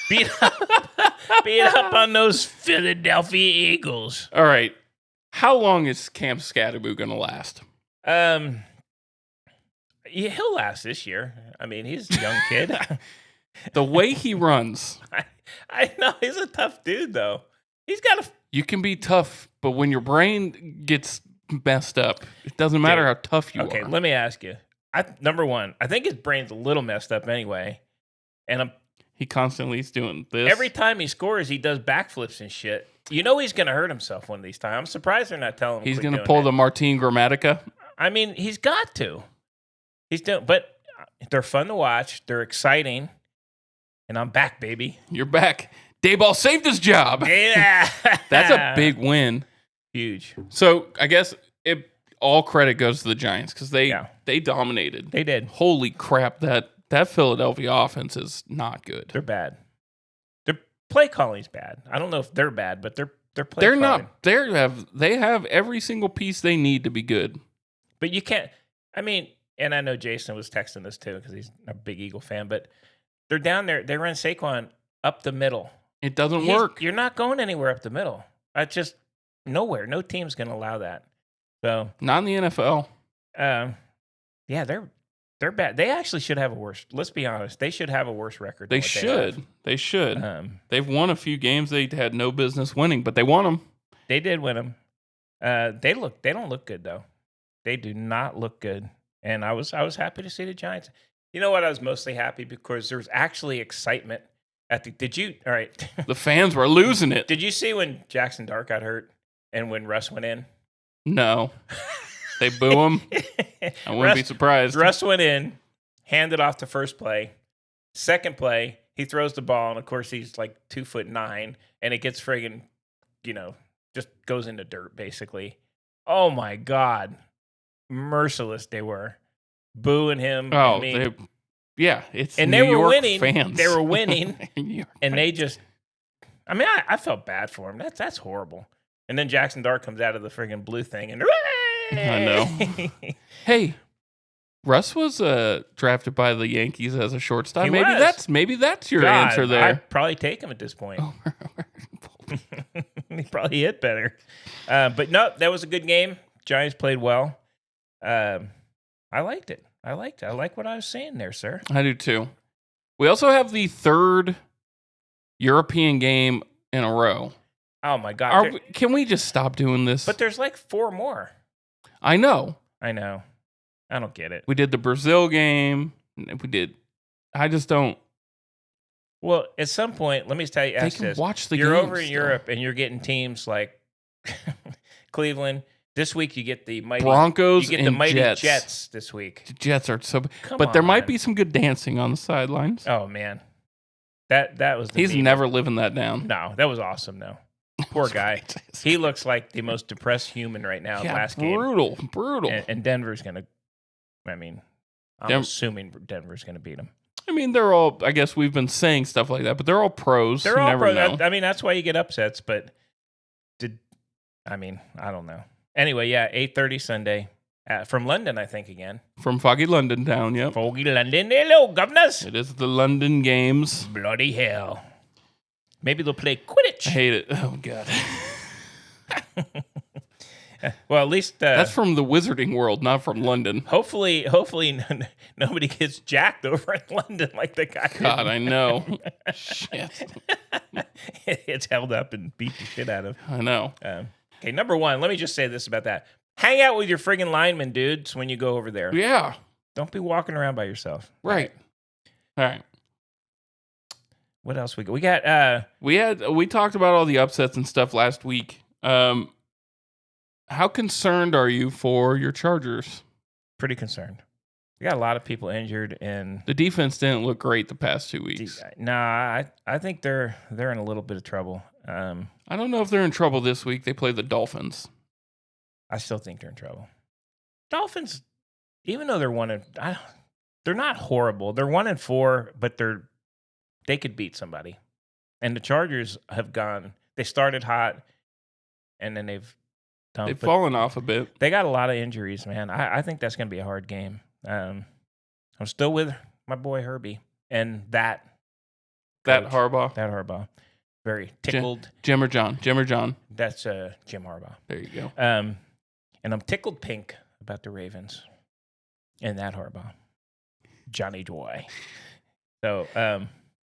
beat up on those Philadelphia Eagles. All right. How long is Cam Scatterboo going to last? Yeah, he'll last this year. I mean, he's a young kid. The way he runs. I know. He's a tough dude, though. He's got a... You can be tough, but when your brain gets messed up, it doesn't matter how tough you are. Okay, let me ask you. Number one, I think his brain's a little messed up anyway. And he constantly is doing this. Every time he scores, he does backflips and shit. You know he's going to hurt himself one of these times. I'm surprised they're not telling him he's going to pull the Martin Gramatica. I mean, he's got to. But they're fun to watch. They're exciting. And I'm back, baby. You're back. Dayball saved his job. Yeah. That's a big win. Huge. So I guess all credit goes to the Giants because they dominated. They did. Holy crap, that Philadelphia offense is not good. They're bad. Their play calling's bad. I don't know if they're bad, but their play they're calling. not. They have every single piece they need to be good. But you can't. I mean, and I know Jason was texting this too because he's a big Eagle fan. But they're down there. They run Saquon up the middle. It doesn't work. You're not going anywhere up the middle. That's just nowhere. No team's going to allow that. So not in the NFL. Yeah, they're bad. They actually should have a worse. Let's be honest. They should have a worse record. They should. They should. They've won a few games they had no business winning, but they won them. They did win them. They don't look good though. They do not look good. And I was happy to see the Giants. You know what? I was mostly happy because there was actually excitement. All right. The fans were losing it. Did you see when Jackson Dart got hurt and when Russ went in? No. They boo him? I wouldn't be surprised. Russ went in, handed off to first play. Second play, he throws the ball, and of course he's like 2'9", and it gets friggin', just goes into dirt, basically. Oh my God. Merciless they were. Booing him. Oh, it's and New they were York winning. Fans. They were winning, and they just. I mean, I felt bad for him. That's horrible. And then Jackson Dart comes out of the friggin' blue thing, and I know. Hey, Russ was drafted by the Yankees as a shortstop. Maybe that's your answer there. I'd probably take him at this point. He probably hit better. But no, that was a good game. Giants played well. I liked it. I like what I was seeing there, sir. I do too. We also have the third European game in a row. Oh my God! Can we just stop doing this? But there's like 4 more. I know. I don't get it. We did the Brazil game. We did. I just don't. Well, at some point, let me tell you, They can watch the you're games over in still. Europe and you're getting teams like Cleveland. This week you get the mighty Broncos You get and the mighty Jets. Jets this week. The Jets are so. Come But there might on. be some good dancing on the sidelines. Oh man, that was. The He's meme. never living that down. No, that was awesome though. Poor guy. He looks like the most depressed human right now. Yeah, Last game, brutal. and Denver's gonna. I mean, I'm assuming Denver's gonna beat him. I mean, they're all. I guess we've been saying stuff like that, but they're all pros. They're you all never pro. know. I mean, that's why you get upsets. But I don't know. Anyway, yeah, 8:30 Sunday from London, I think again. From foggy London town, yep. Foggy London, hello, governors. It is the London games. Bloody hell. Maybe they'll play Quidditch. I hate it. Oh god. Well, at least that's from the wizarding world, not from London. Hopefully, nobody gets jacked over in London like the guy. God, I know. Shit. It's held up and beat the shit out of. I know. Okay, number one, let me just say this about that. Hang out with your friggin' linemen, dudes, when you go over there. Yeah. Don't be walking around by yourself. Right. All right. What else we got? We talked about all the upsets and stuff last week. How concerned are you for your Chargers? Pretty concerned. We got a lot of people injured, and the defense didn't look great the past 2 weeks. Nah, I think they're in a little bit of trouble. I don't know if they're in trouble this week. They play the Dolphins. I still think they're in trouble. Dolphins, even though they're not horrible. They're 1-4, but they could beat somebody. And the Chargers have gone. They started hot, and then they've fallen off a bit. They got a lot of injuries, man. I think that's going to be a hard game. I'm still with my boy Herbie and that Harbaugh. Very tickled. Jim or John. That's Jim Harbaugh. There you go. And I'm tickled pink about the Ravens and that Harbaugh. Johnny Joy. So,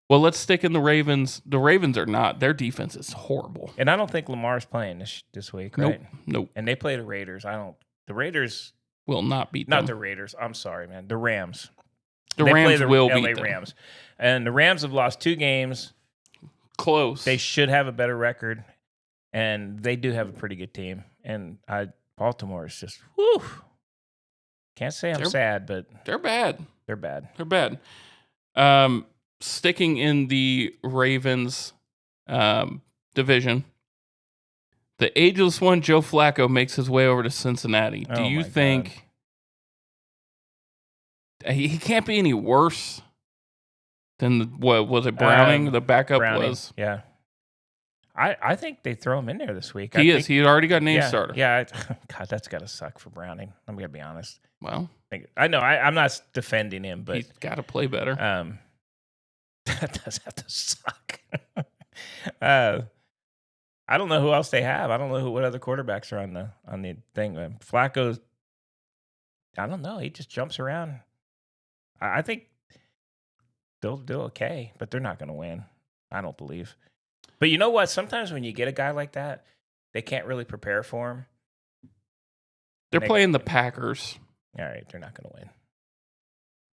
well, let's stick in the Ravens. The Ravens are not. Their defense is horrible. And I don't think Lamar's playing this week, right? Nope. And they play the Raiders. The Raiders will not beat them. Not the Raiders. I'm sorry, man. The Rams. The Rams will LA beat them. Rams. And the Rams have lost 2 games. Close. They should have a better record. And they do have a pretty good team. And Baltimore is just, whew. Can't say I'm sad, but they're bad. They're bad. They're bad. Sticking in the Ravens division, the ageless one, Joe Flacco, makes his way over to Cincinnati. Do you think he can't be any worse than what was it? Browning, the backup was. Yeah, I think they throw him in there this week. He had already got named starter. Yeah, God, that's got to suck for Browning. I'm gonna be honest. Well, I know I'm not defending him, but he's got to play better. That does have to suck. I don't know who else they have. I don't know what other quarterbacks are on the thing. Flacco's, I don't know. He just jumps around. I think they'll do okay, but they're not going to win. I don't believe. But you know what? Sometimes when you get a guy like that, they can't really prepare for him. They're playing the Packers. All right, they're not going to win.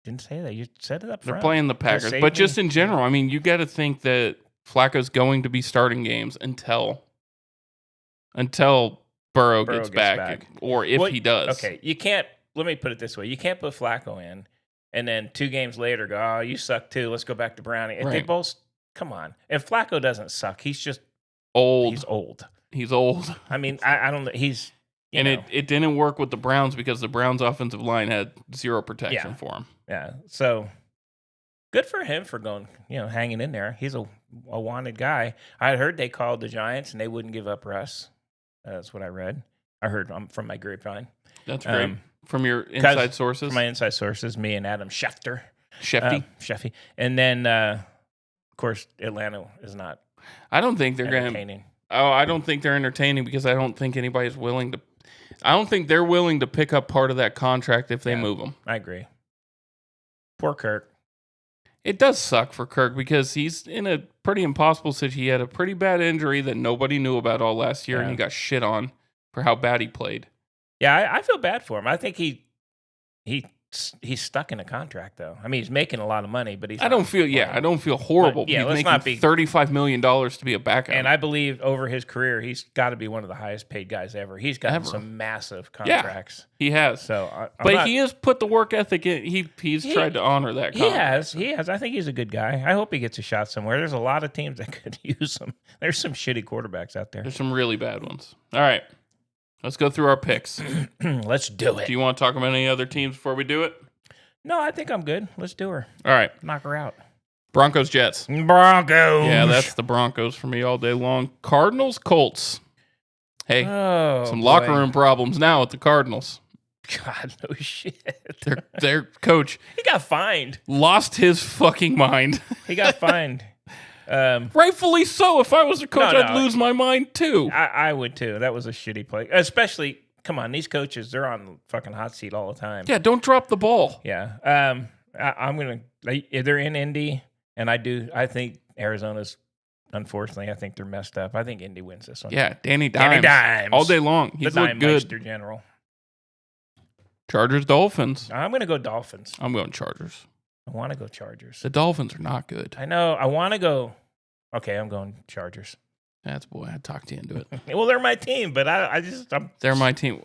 Didn't say that. You said it up front. They're playing the Packers. But just in general, I mean, you got to think that Flacco's going to be starting games until Burrow gets back. Or if he does. Okay, you can't, let me put it this way. You can't put Flacco in and then 2 games later go, oh, you suck too. Let's go back to Browning. If they both, come on. If Flacco doesn't suck, he's just old. He's old. I mean, I don't know. He's, it didn't work with the Browns because the Browns' offensive line had 0 protection for him. Yeah. So good for him for going, hanging in there. He's a wanted guy. I heard they called the Giants and they wouldn't give up Russ. That's what I read. I heard from my grapevine. That's great. From your inside sources? From my inside sources, me and Adam Schefter. Sheffy. And then, of course, Atlanta is not. I don't think they're entertaining. I don't think they're entertaining because I don't think anybody's willing to. I don't think they're willing to pick up part of that contract if they move him. I agree. Poor Kirk. It does suck for Kirk because he's in a pretty impossible situation. He had a pretty bad injury that nobody knew about all last year, and he got shit on for how bad he played. Yeah, I feel bad for him. I think he he's stuck in a contract though. I mean, he's making a lot of money, but I don't feel horrible. But, yeah, he's let's making not be $35 million to be a backup. And I believe over his career, he's got to be one of the highest paid guys ever. He's gotten some massive contracts. He has. So, he has put the work ethic in. He's tried to honor that contract. He has. I think he's a good guy. I hope he gets a shot somewhere. There's a lot of teams that could use him. There's some shitty quarterbacks out there. There's some really bad ones. All right. Let's go through our picks. Let's do it. Do you want to talk about any other teams before we do it? No, I think I'm good. Let's do her. All right. Knock her out. Broncos, Jets. Broncos. Yeah, that's the Broncos for me all day long. Cardinals, Colts. Hey, some locker room problems now at the Cardinals. God, no shit. Their coach. He got fined. Lost his fucking mind. He got fined. Rightfully so. If I was a coach, I'd lose my mind too. I would too. That was a shitty play. Especially, come on, these coaches, they're on the fucking hot seat all the time. Yeah, don't drop the ball. Yeah. I'm going to, they're in Indy, and I think Arizona's, unfortunately, I think they're messed up. I think Indy wins this one. Yeah, Danny Dimes. All day long. He's looked good. Meister General. Chargers, Dolphins. I'm going to go Dolphins. I'm going Chargers. I want to go Chargers. The Dolphins are not good. I know. I want to go. Okay, I'm going Chargers. That's boy. I talked you into it. Well, they're my team, but they're my team.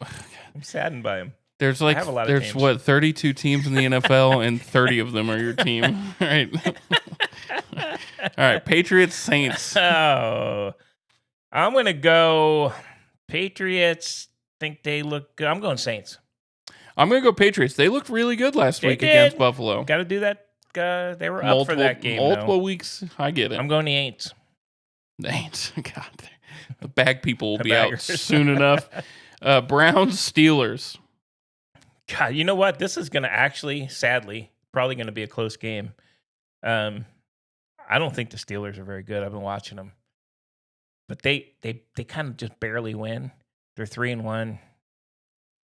I'm saddened by them. There's 32 teams in the NFL, and 30 of them are your team. All right. All right. Patriots, Saints. Oh, I'm going to go Patriots. Think they look good. I'm going Saints. I'm going to go Patriots. They looked really good last week against Buffalo. Got to do that. They were up for that game. Multiple weeks. I get it. I'm going the Aints. The Aints. God. The bag people will be out soon enough. Browns, Steelers. God, you know what? This is going to actually, sadly, probably going to be a close game. I don't think the Steelers are very good. I've been watching them. But they kind of just barely win. They're 3-1.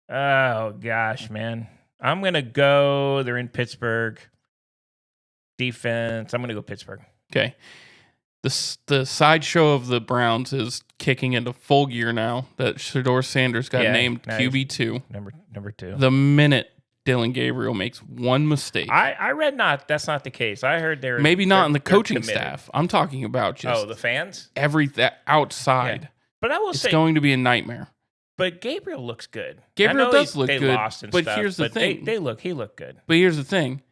Oh, gosh, man. I'm going to go. They're in Pittsburgh. Defense. I'm going to go Pittsburgh. Okay. The sideshow of the Browns is kicking into full gear now that Shedeur Sanders got named QB2. Number 2. The minute Dylan Gabriel makes one mistake. I read that's not the case. I heard they're maybe not in the coaching staff. I'm talking about just the fans? That outside. Yeah. But I will say it's going to be a nightmare. But Gabriel looks good. Gabriel does look they good. Lost and but stuff, here's the thing. He looked good. But here's the thing.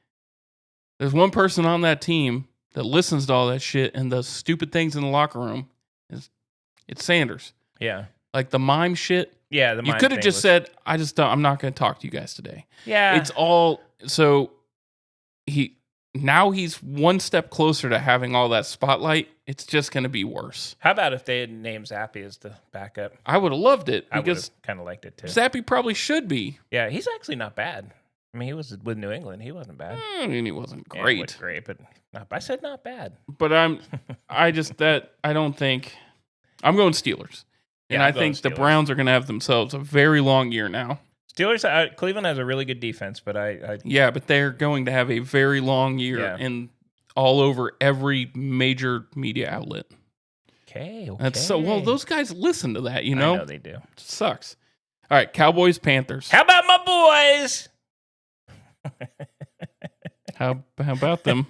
There's one person on that team that listens to all that shit and does stupid things in the locker room. It's Sanders. Yeah. Like the mime shit. Yeah, the mime you could have just said, I'm not going to talk to you guys today. Yeah. It's all so he's one step closer to having all that spotlight. It's just going to be worse. How about if they had named Zappy as the backup? I would have loved it I would have kind of liked it too. Zappy probably should be. Yeah, he's actually not bad. I mean, he was with New England. He wasn't bad. I mean, he wasn't great. Yeah, he wasn't great, but I said not bad. But I don't think I'm going Steelers. And I think the Browns are going to have themselves a very long year now. Steelers, Cleveland has a really good defense, but yeah, but they're going to have a very long year and all over every major media outlet. Okay. That's so those guys listen to that, you know? I know they do. It sucks. All right, Cowboys, Panthers. How about my boys? How about them?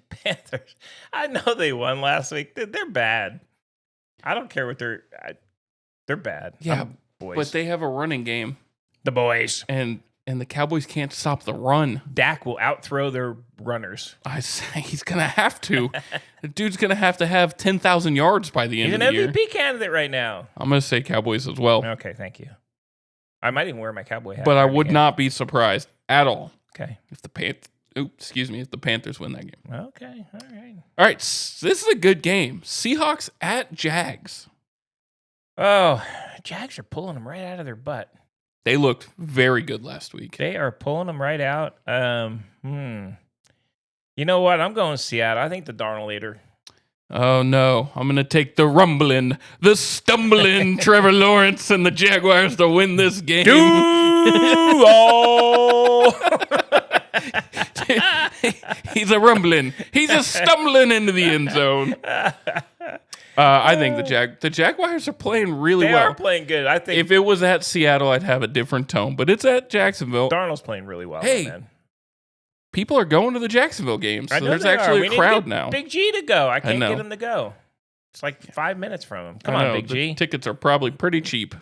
Panthers. I know they won last week. They're bad. I don't care what they're bad. Yeah, boys. But they have a running game. The boys. And the Cowboys can't stop the run. Dak will outthrow their runners. I say he's going to have to. The dude's going to have 10,000 yards by the end of the year. He's an MVP candidate right now. I'm going to say Cowboys as well. Okay, thank you. I might even wear my cowboy hat. But I would not be surprised at all. Okay. If the Panthers win that game. Okay, all right. All right, this is a good game. Seahawks at Jags. Oh, Jags are pulling them right out of their butt. They looked very good last week. They are pulling them right out. You know what? I'm going Seattle. I think the Darnold leader. Oh, no. I'm going to take the rumbling, the stumbling Trevor Lawrence and the Jaguars to win this game. He's a rumbling. He's a stumbling into the end zone. I think the Jaguars are playing really They well. are playing good. I think If it was at Seattle, I'd have a different tone, but it's at Jacksonville. Darnold's playing really well. Hey, man. People are going to the Jacksonville games, I so know there's they actually are. a We crowd need to get now. Big G to go. I can't know. get him to go. It's like 5 minutes from him. Come I on, know, Big the G. tickets are probably pretty cheap.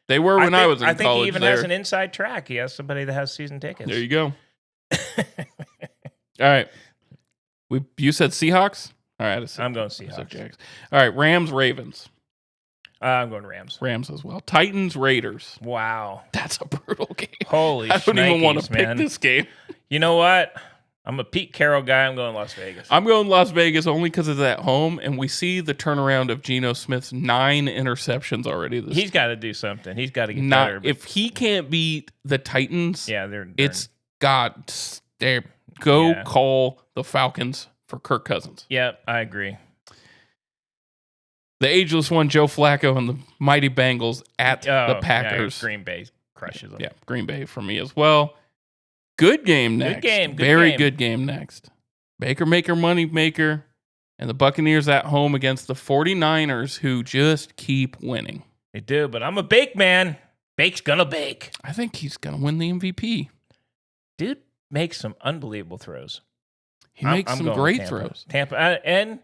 They were when I was in I think college. he even there. has an inside track. He has somebody that has season tickets. There you go. All right. You said Seahawks? All right. I'm going Seahawks. Jags. All right. Rams, Ravens. I'm going Rams. Rams as well. Titans, Raiders. Wow. That's a brutal game. Holy I don't even want to shnikes, pick this game. You know what? I'm a Pete Carroll guy. I'm going Las Vegas. I'm going Las Vegas only because it's at home, and we see the turnaround of Geno Smith's 9 interceptions already. He's got to do something. He's got to get better. If he can't beat the Titans, Yeah, they're it's got there. Call the Falcons for Kirk Cousins. Yeah, I agree. The ageless one, Joe Flacco, and the mighty Bengals at the Packers. Yeah, Green Bay crushes them. Yeah, Green Bay for me as well. Good game next. Very good game next. Baker Maker, Money Maker, and the Buccaneers at home against the 49ers, who just keep winning. They do, but I'm a bake man. Bake's gonna bake. I think he's going to win the MVP. Dude makes some unbelievable throws. He makes some great throws. Tampa, and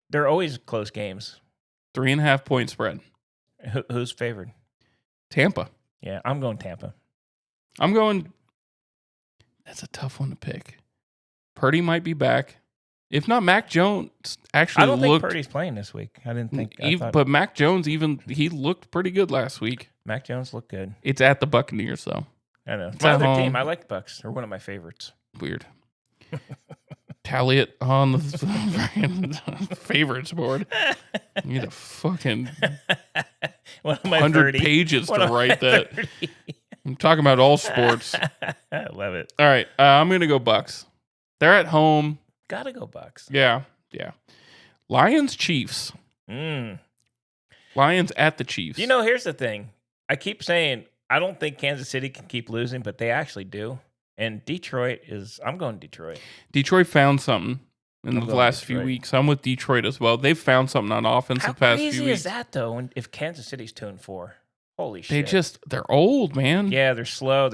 they're always close games. 3.5 point spread. Who's favored? Tampa. Yeah, I'm going Tampa. I'm going. That's a tough one to pick. Purdy might be back. If not, Mac Jones actually I don't think Purdy's playing this week. I didn't think. But Mac Jones, he looked pretty good last week. Mac Jones looked good. It's at the Buccaneers, though. I know. It's my other team. I like the Bucks. They're one of my favorites. Weird. Tally it on the favorites board. You need a fucking 100 pages to write that. 30. I'm talking about all sports. I love it. All right, I'm going to go Bucks. They're at home. Gotta go Bucks. Yeah. Lions, Chiefs. Lions at the Chiefs. You know, here's the thing. I keep saying I don't think Kansas City can keep losing, but they actually do. And Detroit I'm going Detroit. Detroit found something in the last few weeks. I'm with Detroit as well. They've found something on offense the past few weeks. How crazy is that, though, if Kansas City's 2-4? Holy shit. They're old, man. Yeah, they're slow.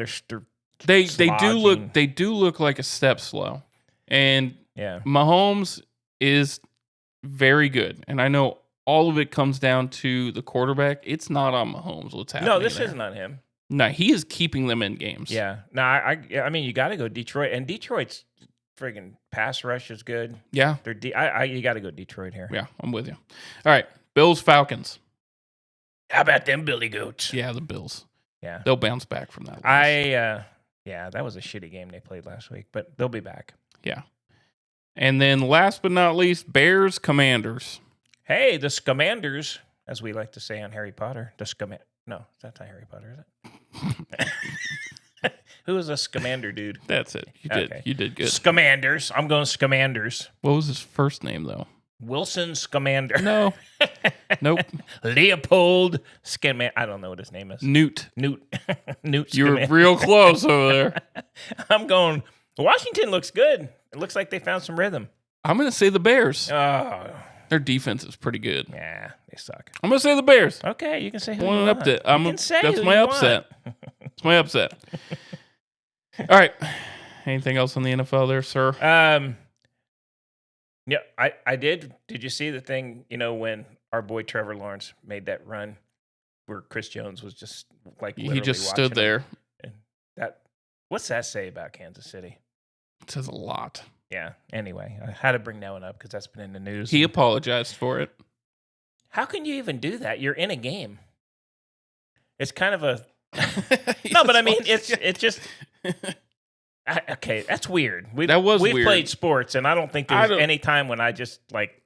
They do look like a step slow. And Mahomes is very good. And I know all of it comes down to the quarterback. It's not on Mahomes what's happening. No, this isn't on him. No, he is keeping them in games. Yeah. No, I mean, you got to go Detroit. And Detroit's friggin' pass rush is good. Yeah. You got to go Detroit here. Yeah, I'm with you. All right. Bills, Falcons. How about them Billy Goats? Yeah, the Bills. Yeah. They'll bounce back from that loss. That was a shitty game they played last week, but they'll be back. Yeah. And then last but not least, Bears, Commanders. Hey, the Scamanders, as we like to say on Harry Potter. No, that's not Harry Potter, is it? Who is a Scamander dude? That's it. You did good. Scamanders. I'm going Scamanders. What was his first name, though? Wilson Scamander. No. Nope. Leopold Scamander. I don't know what his name is. Newt. Newt You were real close over there. I'm going. Washington looks good. It looks like they found some rhythm. I'm going to say the Bears. Oh. Their defense is pretty good. Yeah, they suck. I'm going to say the Bears. Okay, you can say who want you an update. That's who my you upset. It's my upset. All right. Anything else on the NFL there, sir? Yeah, I did. Did you see the thing, when our boy Trevor Lawrence made that run where Chris Jones was just like he just stood there. And what's that say about Kansas City? It says a lot. Yeah. Anyway, I had to bring that one up because that's been in the news. He apologized for it. How can you even do that? You're in a game. It's kind of a no, but I mean, it's just okay. That's weird. We've weird. played sports, and I don't think there's any time when I just like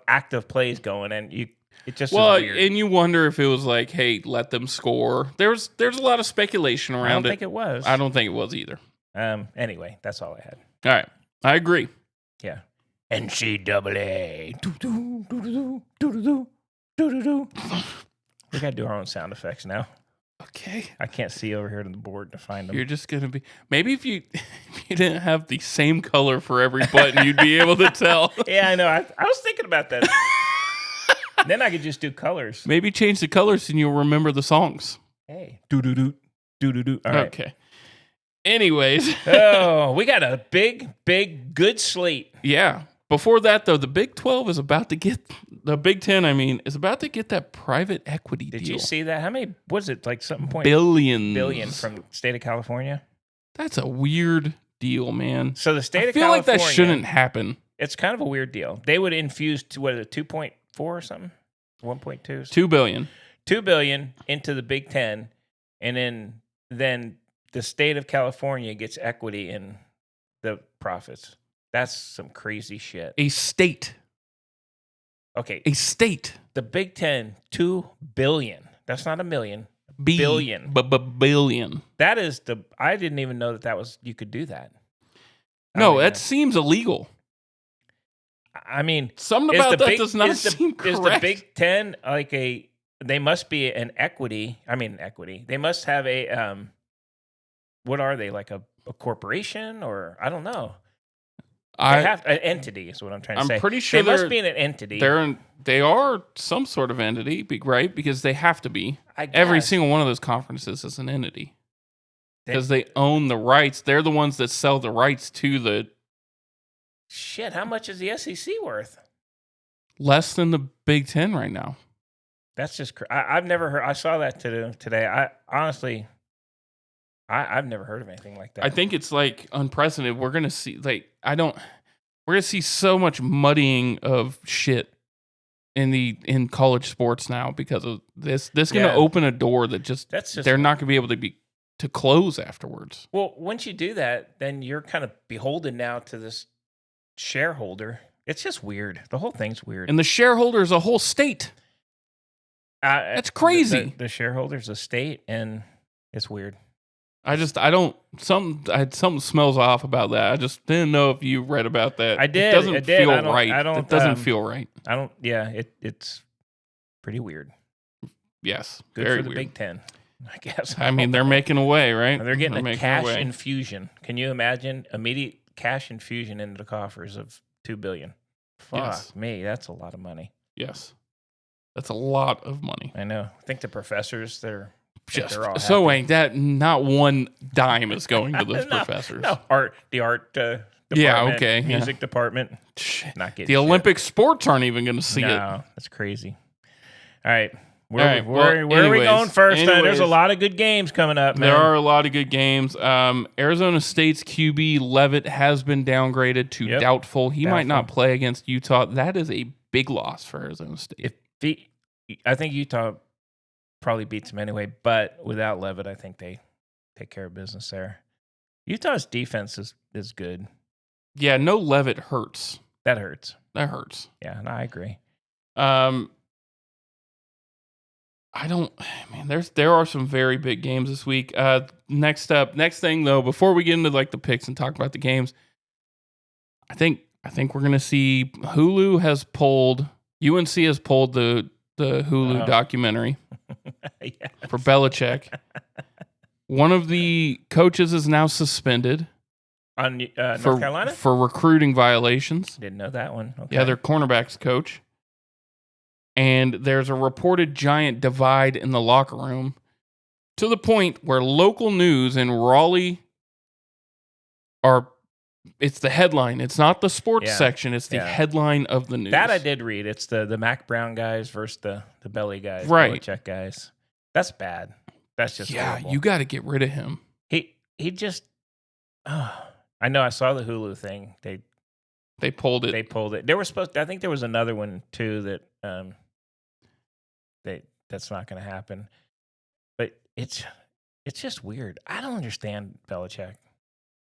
active plays going, and it just is weird. And you wonder if it was like, hey, let them score. There's a lot of speculation around it. I don't think it was. I don't think it was either. Anyway, that's all I had. All right, I agree. Yeah. NCAA. We gotta do our own sound effects now. Okay. I can't see over here on the board to find them. You're just going to be... Maybe if you didn't have the same color for every button, you'd be able to tell. Yeah, I know. I was thinking about that. Then I could just do colors. Maybe change the colors and you'll remember the songs. Hey. Do-do-do. Do-do-do. All right. Okay. Anyways. Oh, we got a big, good slate. Yeah. Before that, though, the Big 12 is about to get... The Big 10, is about to get that private equity deal. Did you see that? How many... Was it like something point... Billion from the state of California? That's a weird deal, man. So the state of California... I feel like that shouldn't happen. It's kind of a weird deal. They would infuse, 2.4 or something? 1.2? $2 billion. $2 billion into the Big 10, and then the state of California gets equity in the profits. That's some crazy shit. A state. Okay. A state. The Big 10, $2 billion. That's not a million. Billion. Billion. That is I didn't even know that was, you could do that. No, that seems illegal. I mean, something about that does not seem correct. Is the Big 10 like they must be an equity. They must have a, what are they, like a corporation or I don't know. They have an entity is what I'm trying to say. I'm pretty sure they must be an entity. They are some sort of entity, right? Because they have to be. Every single one of those conferences is an entity. Because they own the rights. They're the ones that sell the rights to the... Shit, how much is the SEC worth? Less than the Big 10 right now. That's just... I've never heard... I saw that today. Honestly... I've never heard of anything like that. I think it's like unprecedented. We're gonna see we're gonna see so much muddying of shit in college sports now because of this. This is gonna open a door that they're not gonna be able to close afterwards. Well, once you do that, then you're kind of beholden now to this shareholder. It's just weird. The whole thing's weird. And the shareholder is a whole state. That's crazy. The shareholder's a state, and it's weird. Something smells off about that. I just didn't know if you read about that. I did. It doesn't feel right. It doesn't feel right. It's pretty weird. Yes. Good very for the weird. Big 10, I guess. They're making a way, right? They're getting a cash infusion. Can you imagine immediate cash infusion into the coffers of $2 billion? Fuck me, that's a lot of money. Yes. That's a lot of money. I know. I think the professors, they're all so ain't that not one dime is going to those professors. No, the art department, music department. Not getting the Olympic sports aren't even going to see it. No, that's crazy. All right. Where are we going first? There's a lot of good games coming up, man. There are a lot of good games. Arizona State's QB Levitt has been downgraded to doubtful. He might not play against Utah. That is a big loss for Arizona State. I think Utah probably beats him anyway, but without Levitt, I think they take care of business there. Utah's defense is good. Yeah, no Levitt hurts. That hurts. Yeah, no, I agree. There are some very big games this week. Next thing though, before we get into like the picks and talk about the games, I think we're gonna see UNC has pulled the Hulu documentary for Belichick. One of the coaches is now suspended on North Carolina for recruiting violations. Didn't know that one. Okay. Yeah, their cornerbacks coach. And there's a reported giant divide in the locker room to the point where local news in Raleigh it's the headline. It's not the sports section. It's the headline of the news. That I did read. It's the Mac Brown guys versus the Belly guys, right? Belichick guys. That's bad. That's just horrible. You got to get rid of him. He just. I know. I saw the Hulu thing. They pulled it. They pulled it. They were supposed to, I think there was another one too that that's not going to happen. But it's just weird. I don't understand Belichick.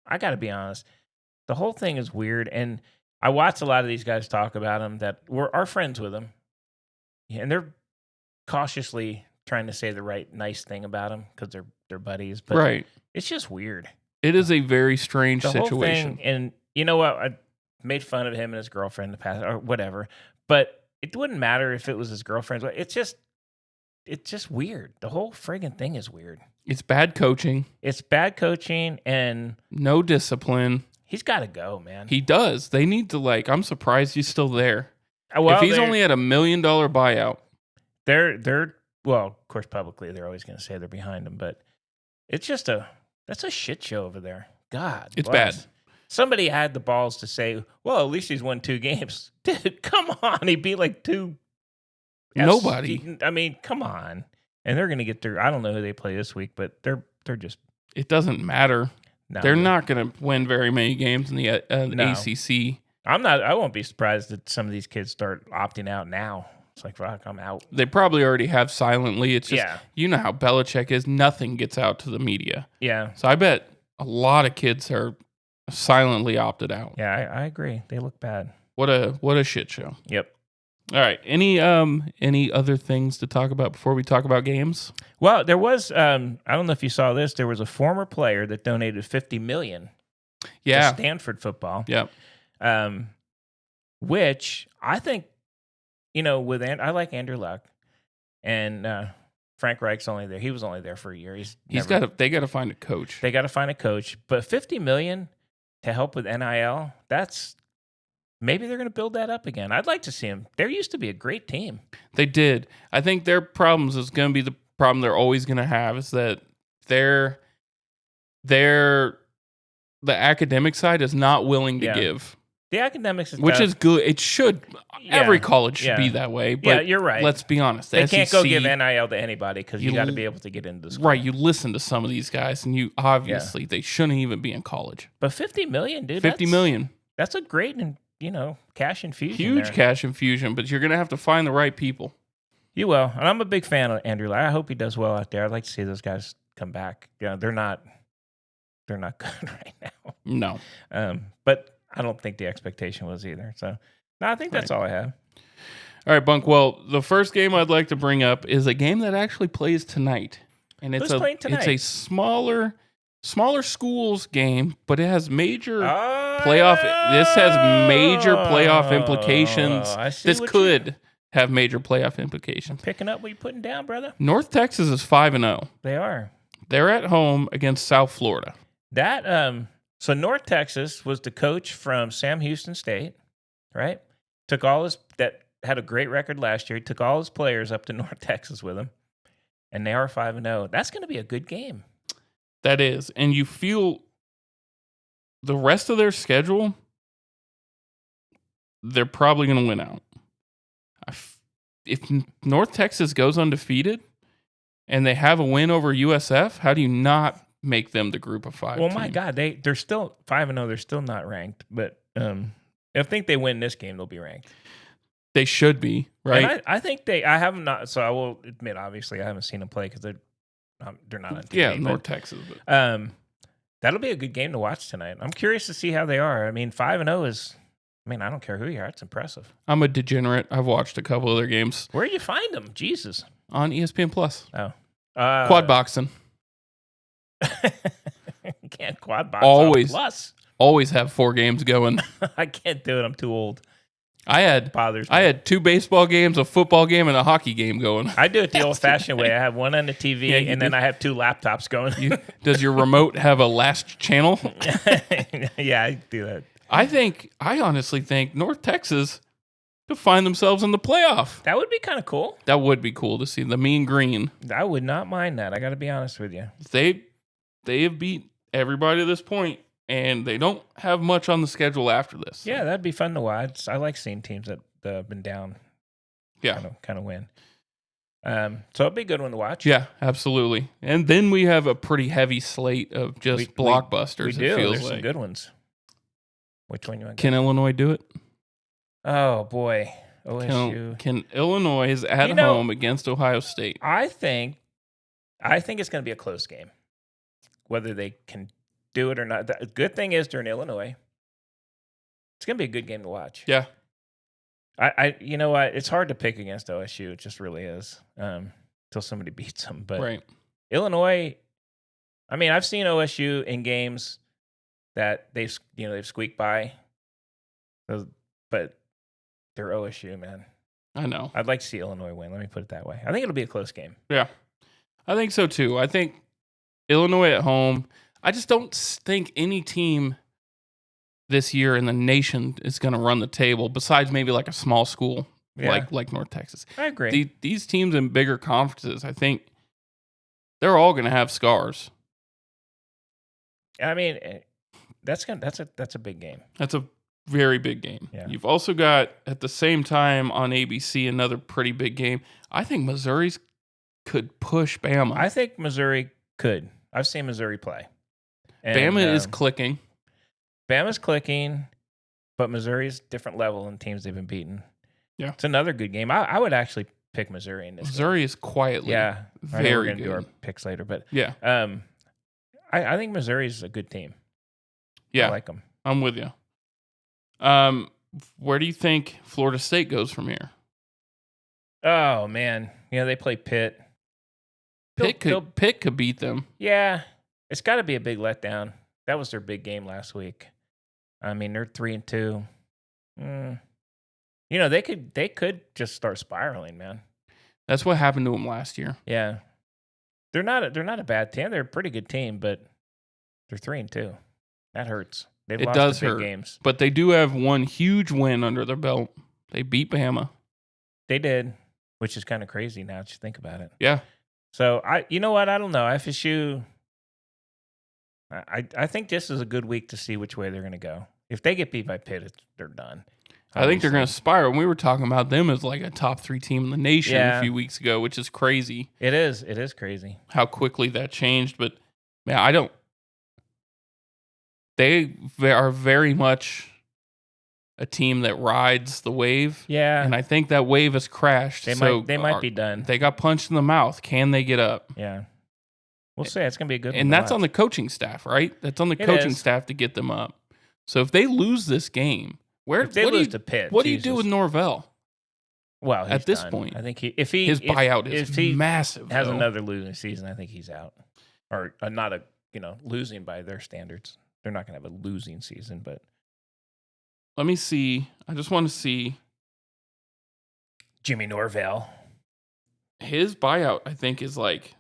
I got to be honest. The whole thing is weird, and I watched a lot of these guys talk about him that are friends with him, and they're cautiously trying to say the right nice thing about him because they're buddies. But it's just weird. It is a very strange situation. Whole thing, and you know what? I made fun of him and his girlfriend in the past, or whatever. But it wouldn't matter if it was his girlfriend. It's it's just weird. The whole friggin' thing is weird. It's bad coaching. It's bad coaching, and no discipline. He's got to go, man. He does. They need to I'm surprised he's still there. Well, if he's only at $1 million buyout. They're well, of course, publicly they're always going to say they're behind him, but it's just that's a shit show over there. God, it's bad. Somebody had the balls to say, well, at least he's won 2 games. Dude, come on. He beat like 2. Nobody. I mean, come on. And they're going to get through. I don't know who they play this week, but they're just. It doesn't matter. No, they're not going to win very many games in the ACC. I won't be surprised that some of these kids start opting out now. It's like, fuck, I'm out. They probably already have silently. It's just, you know how Belichick is. Nothing gets out to the media. Yeah. So I bet a lot of kids are silently opted out. Yeah, I agree. They look bad. What a shit show. Yep. All right. Any other things to talk about before we talk about games? Well, there was I don't know if you saw this. There was a former player that donated $50 million to Stanford football. Yep. Which I think, I like Andrew Luck, and Frank Reich's only there. He was only there for a year. They got to find a coach. They got to find a coach. But $50 million to help with NIL, maybe they're going to build that up again. I'd like to see them. There used to be a great team. They did. I think their problems is going to be the problem they're always going to have is that the academic side is not willing to give. The academics, which is good. It should. Every college should be that way. But you're right. Let's be honest. They can't go give NIL to anybody because you got to be able to get into the school. Right. You listen to some of these guys, and you obviously they shouldn't even be in college. But $50 million, dude. $50 million. That's a great cash infusion. Huge cash infusion, but you're going to have to find the right people. You will. And I'm a big fan of Andrew Luck. I hope he does well out there. I'd like to see those guys come back. They're not good right now. No. But I don't think the expectation was either. So, no, I think that's all I have. All right, Bunk. Well, the first game I'd like to bring up is a game that actually plays tonight. And it's a smaller schools game, but it has major playoff. This has major playoff implications. This could have major playoff implications. I'm picking up what you're putting down, brother. North Texas is 5-0. They are. They're at home against South Florida. So North Texas was the coach from Sam Houston State, right? That had a great record last year. He took all his players up to North Texas with him, and they are 5-0. That's going to be a good game. That is, and you feel the rest of their schedule, they're probably going to win out. If North Texas goes undefeated and they have a win over USF, how do you not make them the group of 5? Well, my God, they're still 5-0. They're still not ranked, but I think they win this game, they'll be ranked. They should be, right? And I think I have not. So I will admit, obviously, I haven't seen them play because they're not on TV. Yeah, North Texas. But. That'll be a good game to watch tonight. I'm curious to see how they are. I mean, 5-0 is. I mean, I don't care who you are. It's impressive. I'm a degenerate. I've watched a couple of their games. Where do you find them? Jesus. On ESPN Plus. Oh. Quad boxing. You can't quad box on Plus. Always have 4 games going. I can't do it. I'm too old. I had 2 baseball games, a football game, and a hocky game going. I do it the old-fashioned way. I have one on the TV, and then I have 2 laptops going. Does your remote have a last channel? Yeah, I do that. I honestly think North Texas to find themselves in the playoff. That would be kind of cool. That would be cool to see the mean green. I would not mind that. I got to be honest with you. They have beat everybody to this point, and they don't have much on the schedule after this. So. Yeah, that'd be fun to watch. I like seeing teams that have been down. Yeah, kind of win. So it'd be a good one to watch. Yeah, absolutely. And then we have a pretty heavy slate of just blockbusters. We do. There's some good ones. Which one you want? Can Illinois do it? Oh boy, OSU. Can Illinois is at home against Ohio State? I think it's going to be a close game. Whether they can do it or not. The good thing is they're in Illinois. It's going to be a good game to watch. Yeah. You know what? It's hard to pick against OSU. It just really is. Until somebody beats them. But right. Illinois. I mean, I've seen OSU in games that they've squeaked by, but they're OSU, man. I know. I'd like to see Illinois win. Let me put it that way. I think it'll be a close game. Yeah, I think so too. I think Illinois at home. I just don't think any team this year in the nation is going to run the table besides maybe like a small school like North Texas. I agree. These teams in bigger conferences, I think they're all going to have scars. I mean, that's a big game. That's a very big game. Yeah. You've also got at the same time on ABC another pretty big game. I think Missouri's could push Bama. I think Missouri could. I've seen Missouri play. And, Bama is clicking. Bama's clicking, but Missouri's different level in teams they've been beaten. Yeah. It's another good game. I would actually pick Missouri in this Missouri game. is quietly I know we're very gonna good. do our picks later, but Yeah. I think Missouri's a good team. Yeah. I like them. I'm with you. Where do you think Florida State goes from here? Oh man, they play Pitt. Pitt could beat them. Yeah, it's got to be a big letdown. That was their big game last week. I mean, they're 3-2. They could just start spiraling, man. That's what happened to them last year. Yeah, they're not a bad team. They're a pretty good team, but they're 3-2. That hurts. They've It lost does the big hurt. games. But they do have one huge win under their belt. They beat Bama. They did, which is kind of crazy now that you think about it. Yeah. So you know what? I don't know. FSU. I think this is a good week to see which way they're going to go. If they get beat by Pitt, they're done. I think they're going to spiral. We were talking about them as like a top 3 team in the nation a few weeks ago, which is crazy. It is. It is crazy how quickly that changed. But man, they are very much a team that rides the wave. Yeah. And I think that wave has crashed. They might be done. They got punched in the mouth. Can they get up? Yeah. We'll see. It's going to be a good one. And that's on the coaching staff, right? That's on the coaching staff to get them up. So if they lose this game, if they lose to Pitt, what do you do with Norvell? Well, at this done. point, I think his buyout is massive. Has another losing season, I think he's out, or not losing by their standards. They're not going to have a losing season, but let me see. I just want to see Jimmy Norvell. His buyout, I think, is like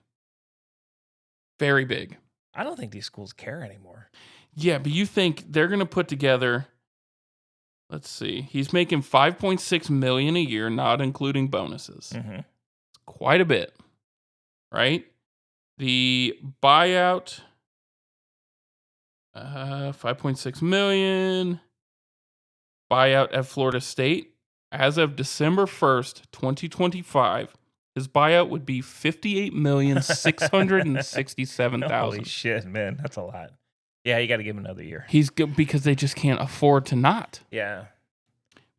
very big. I don't think these schools care anymore. Yeah, but you think they're going to put together? Let's see. He's making $5.6 million a year, not including bonuses. Mm-hmm. It's quite a bit, right? The buyout, $5.6 million. Buyout at Florida State, as of December 1st, 2025, his buyout would be $58,667,000. Holy shit, man, that's a lot. Yeah, you got to give him another year. He's good because they just can't afford to not. Yeah,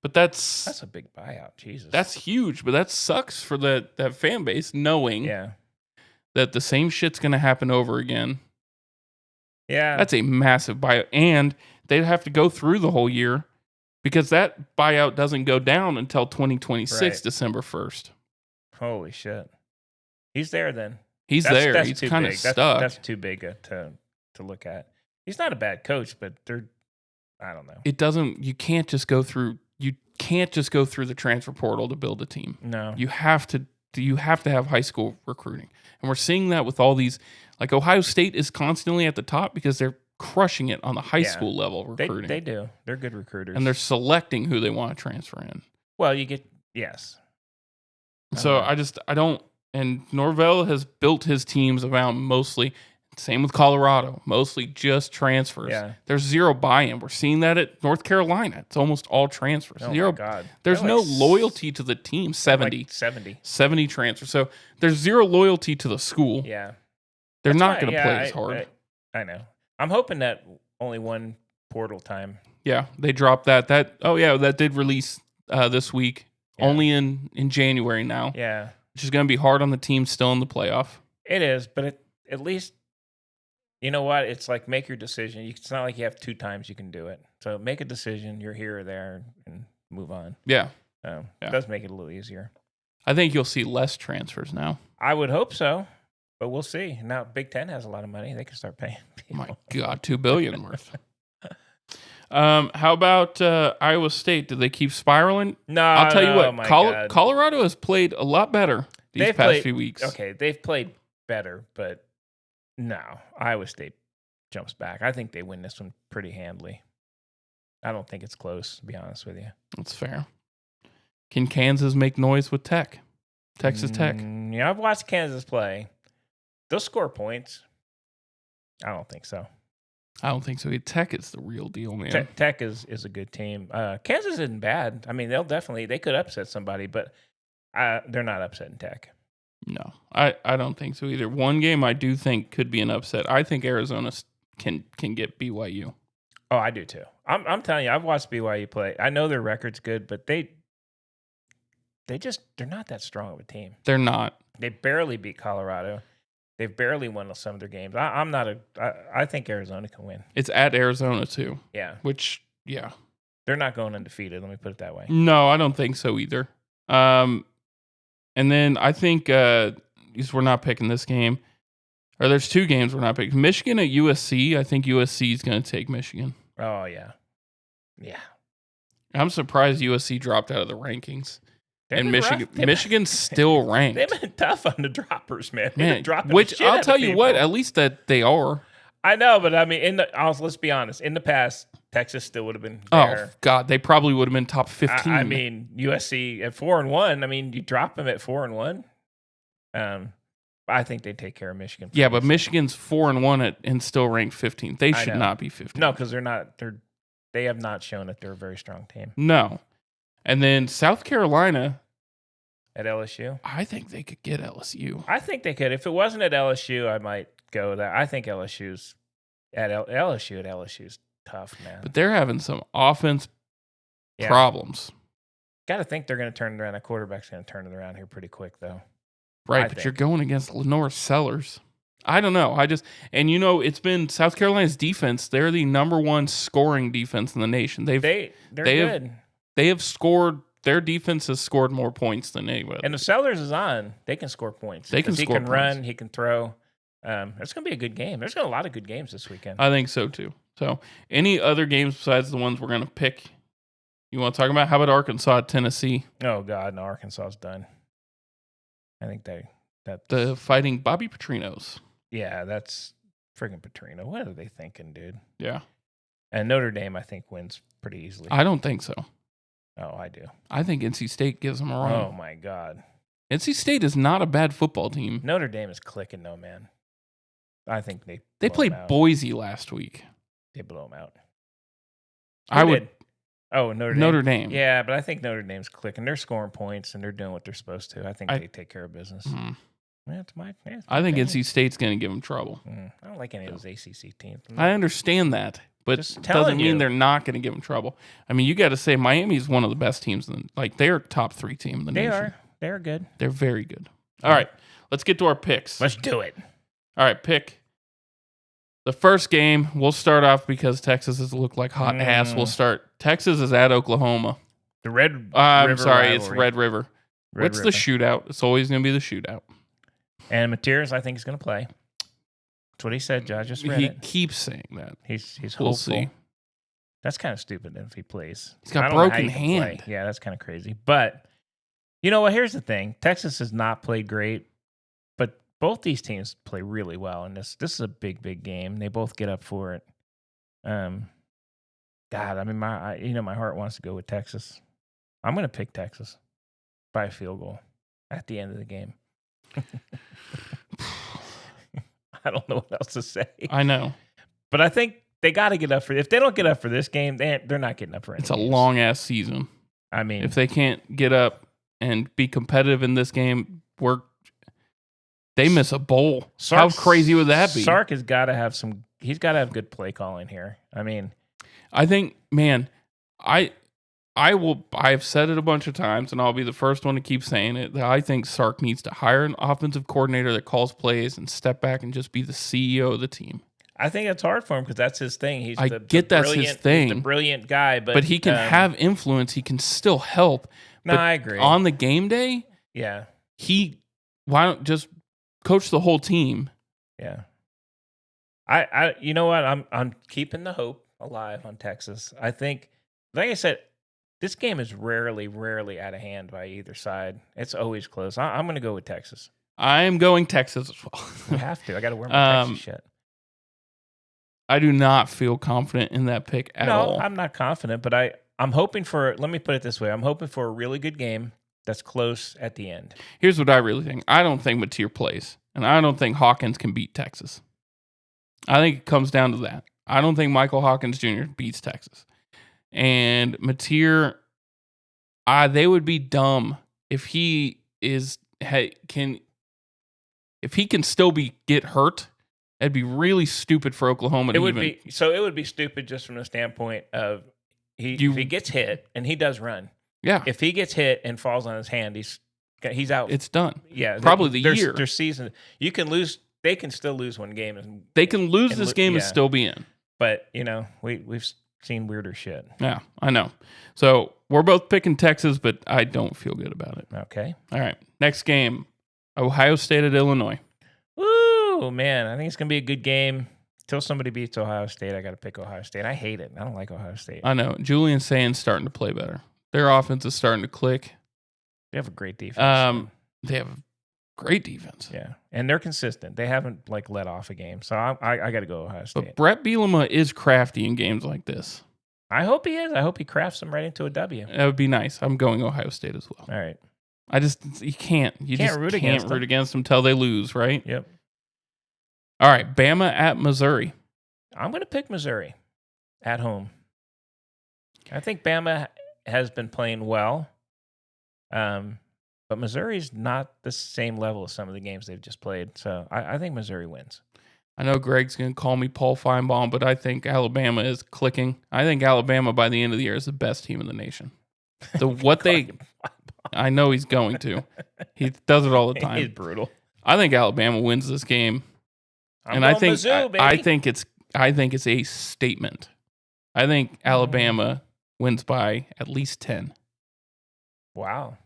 but that's a big buyout. Jesus, that's huge. But that sucks for that fan base knowing that the same shit's gonna happen over again. Yeah, that's a massive buyout, and they'd have to go through the whole year because that buyout doesn't go down until 2026, December 1st. Holy shit, he's there then. He's there. He's kind of stuck. That's too big to look at. He's not a bad coach, but I don't know. It doesn't. You can't just go through. You can't just go through the transfer portal to build a team. No, you have to. You have to have high school recruiting, and we're seeing that with all these. Like Ohio State is constantly at the top because they're crushing it on the high school level recruiting. They do. They're good recruiters, and they're selecting who they want to transfer in. Well, you get yes. So I don't. And Norvell has built his teams around mostly. Same with Colorado, mostly just transfers. Yeah. There's zero buy-in. We're seeing that at North Carolina. It's almost all transfers. Oh zero. My God. There's no loyalty to the team. 70 transfers. So there's zero loyalty to the school. Yeah. They're not going to play as hard. I know. I'm hoping that only one portal time. Yeah, they dropped that. That did release this week. Yeah. Only in January now. Yeah. Which is going to be hard on the team still in the playoff. It is, but at least, you know what? It's like make your decision. It's not like you have 2 times you can do it. So make a decision. You're here or there and move on. Yeah. It does make it a little easier. I think you'll see less transfers now. I would hope so, but we'll see. Now Big Ten has a lot of money. They can start paying people. Oh my God, $2 billion worth. How about Iowa State? Do they keep spiraling? No, I'll tell you what. my God. Colorado has played a lot better these past few weeks. Okay, they've played better, but no, Iowa State jumps back. I think they win this one pretty handily. I don't think it's close, to be honest with you. That's fair. Can Kansas make noise with Tech? Texas Tech? Yeah, I've watched Kansas play. They'll score points. I don't think so. I don't think so. Tech is the real deal, man. Tech is a good team. Kansas isn't bad. I mean, they could upset somebody, but they're not upsetting Tech. No, I don't think so either. One game I do think could be an upset. I think Arizona can get BYU. Oh, I do too. I'm telling you, I've watched BYU play. I know their record's good, but they're not that strong of a team. They're not. They barely beat Colorado. They've barely won some of their games. I think Arizona can win. It's at Arizona too. Yeah. Which, yeah. They're not going undefeated, let me put it that way. No, I don't think so either. And then I think we're not picking this game. Or there's two games we're not picking. Michigan at USC. I think USC is going to take Michigan. Oh, yeah. Yeah. I'm surprised USC dropped out of the rankings. And Michigan's still ranked. They've been tough on the droppers, man. They've been dropping which shit I'll out tell of you people. what, at least that they are. I know, but I mean, let's be honest. In the past, Texas still would have been there. Oh God, they probably would have been top 15. I mean, USC at 4-1. I mean, you drop them at 4-1. I think they take care of Michigan. Yeah, but Michigan's 4-1 and still ranked 15th. They should not be 15th. No, because they have not shown that they're a very strong team. No, and then South Carolina at LSU. I think they could get LSU. I think they could. If it wasn't at LSU, I might go there. I think LSU's tough, man. But they're having some offense problems. Got to think they're going to turn it around. A quarterback's going to turn it around here pretty quick, though. Right, but you're going against Lenore Sellers. I don't know. It's been South Carolina's defense. They're the number one scoring defense in the nation. They're good. They have scored. Their defense has scored more points than anybody. And if Sellers is on, they can score points. He can run. He can throw. It's going to be a good game. There's going to be a lot of good games this weekend. I think so too. So, any other games besides the ones we're going to pick? You want to talk about? How about Arkansas at Tennessee? Oh God, no, Arkansas is done. I think the Fighting Bobby Petrinos. Yeah, that's friggin' Petrino. What are they thinking, dude? Yeah. And Notre Dame, I think, wins pretty easily. I don't think so. Oh, I do. I think NC State gives them a run. Oh my God. NC State is not a bad football team. Notre Dame is clicking, though, man. I think they played Boise last week. They blow them out. Notre Dame. Yeah, but I think Notre Dame's clicking. They're scoring points and they're doing what they're supposed to. I think they take care of business. I think NC State's going to give them trouble. I don't like any of those ACC teams. I understand that, but it doesn't mean they're not going to give them trouble. I mean, you got to say Miami's one of the best teams. They're top 3 team in the nation. They're good. They're very good. All right, let's get to our picks. Let's do it. All right, pick. The first game, we'll start off because Texas has looked like hot ass. We'll start. Texas is at Oklahoma. The Red I'm sorry, rivalry. It's Red River. What's the shootout? It's always going to be the shootout. And Mateers, I think, is going to play. That's what he said, Josh. Just read it. He keeps saying that. He's we'll hopeful. See. That's kind of stupid if he plays. He's got broken hand. Yeah, that's kind of crazy. But you know what? Here's the thing. Texas has not played great, but both these teams play really well. And this is a big, big game. They both get up for it. God, I mean, my heart wants to go with Texas. I'm going to pick Texas by a field goal at the end of the game. I don't know what else to say. I know. But I think they got to get up for it. If they don't get up for this game, they're not getting up for it. It's a long-ass season. I mean, if they can't get up and be competitive in this game, they miss a bowl. How crazy would that be? Sark has got to have he's got to have good play calling here. I mean, I think, man, I've said it a bunch of times, and I'll be the first one to keep saying it, that I think Sark needs to hire an offensive coordinator that calls plays and step back and just be the CEO of the team. I think it's hard for him because that's his thing. That's his thing. He's the brilliant guy, but he can have influence. He can still help. No, I agree. On the game day, yeah, why don't just coach the whole team? Yeah. I you know what? I'm keeping the hope. alive on Texas. I think, like I said, this game is rarely out of hand by either side. It's always close. I'm going to go with Texas. I am going Texas as well. We have to. I got to wear my Texas shit. I do not feel confident in that pick at all. No, I'm not confident, but I'm hoping for, let me put it this way. I'm hoping for a really good game that's close at the end. Here's what I really think. I don't think Mateer plays, and I don't think Hawkins can beat Texas. I think it comes down to that. I don't think Michael Hawkins Jr. beats Texas. And Mateer, they would be dumb if he can still get hurt. It'd be really stupid for Oklahoma. It would be stupid just from the standpoint of if he gets hit, and he does run. Yeah. If he gets hit and falls on his hand, he's out. It's done. Yeah. Probably the year. Their season. You can lose. They can still lose one game. They can lose this game and still be in. But, we've seen weirder shit. Yeah, I know. So we're both picking Texas, but I don't feel good about it. Okay. All right. Next game, Ohio State at Illinois. Woo, man. I think it's going to be a good game. Until somebody beats Ohio State, I got to pick Ohio State. I hate it. I don't like Ohio State. I know. Julian Sain's starting to play better. Their offense is starting to click. They have a great defense. They have a great defense. Yeah, and they're consistent. They haven't let off a game. So I got to go Ohio State. But Brett Bielema is crafty in games like this. I hope he is. I hope he crafts them right into a W. That would be nice. I'm going Ohio State as well. All right. You can't root against them until they lose, right? Yep. All right, Bama at Missouri. I'm going to pick Missouri at home. I think Bama has been playing well, but Missouri's not the same level as some of the games they've just played. So I think Missouri wins. I know Greg's going to call me Paul Feinbaum, but I think Alabama is clicking. I think Alabama by the end of the year is the best team in the nation. I know he's going to. He does it all the time. He's brutal. I think Alabama wins this game. I think it's a statement. I think Alabama wins by at least 10. Wow.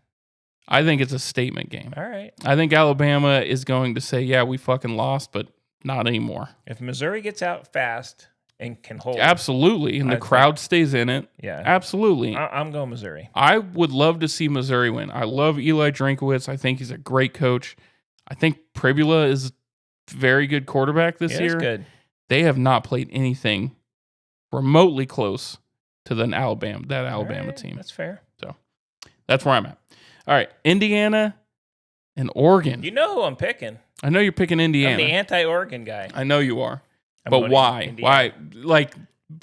I think it's a statement game. All right. I think Alabama is going to say, yeah, we fucking lost, but not anymore. If Missouri gets out fast and can hold. Absolutely. And the crowd stays in it. Yeah. Absolutely. I'm going Missouri. I would love to see Missouri win. I love Eli Drinkowitz. I think he's a great coach. I think Pribula is a very good quarterback this year. Good. They have not played anything remotely close to that Alabama team. That's fair. So that's where I'm at. All right. Indiana and Oregon. You know who I'm picking. I know you're picking Indiana. I'm the anti-Oregon guy. I know you are. But why? Why? Like,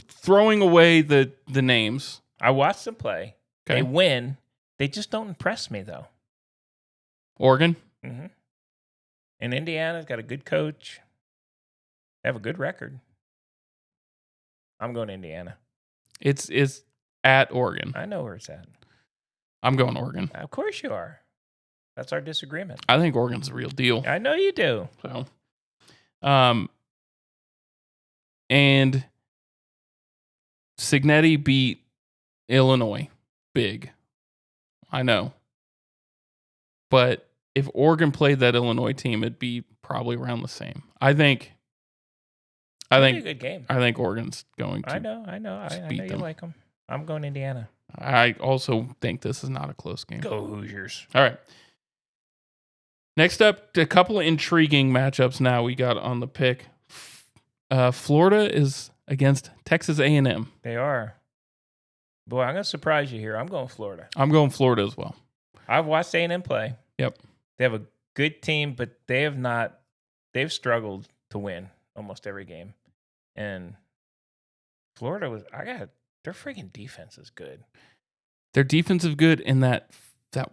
throwing away the names. I watched them play. Okay. They win. They just don't impress me, though. Oregon? Mm-hmm. And Indiana's got a good coach. They have a good record. I'm going to Indiana. It's at Oregon. I know where it's at. I'm going Oregon. Of course you are. That's our disagreement. I think Oregon's the real deal. I know you do. So, and Cignetti beat Illinois big. I know. But if Oregon played that Illinois team, it'd be probably around the same. I think a good game. I think Oregon's going to. I know. I know you like them. I'm going Indiana. I also think this is not a close game. Go Hoosiers. All right. Next up, a couple of intriguing matchups now we got on the pick. Florida is against Texas A&M. They are. Boy, I'm going to surprise you here. I'm going Florida. I'm going Florida as well. I've watched A&M play. Yep. They have a good team, but they've struggled to win almost every game. And Florida their freaking defense is good. Their defense is good, and that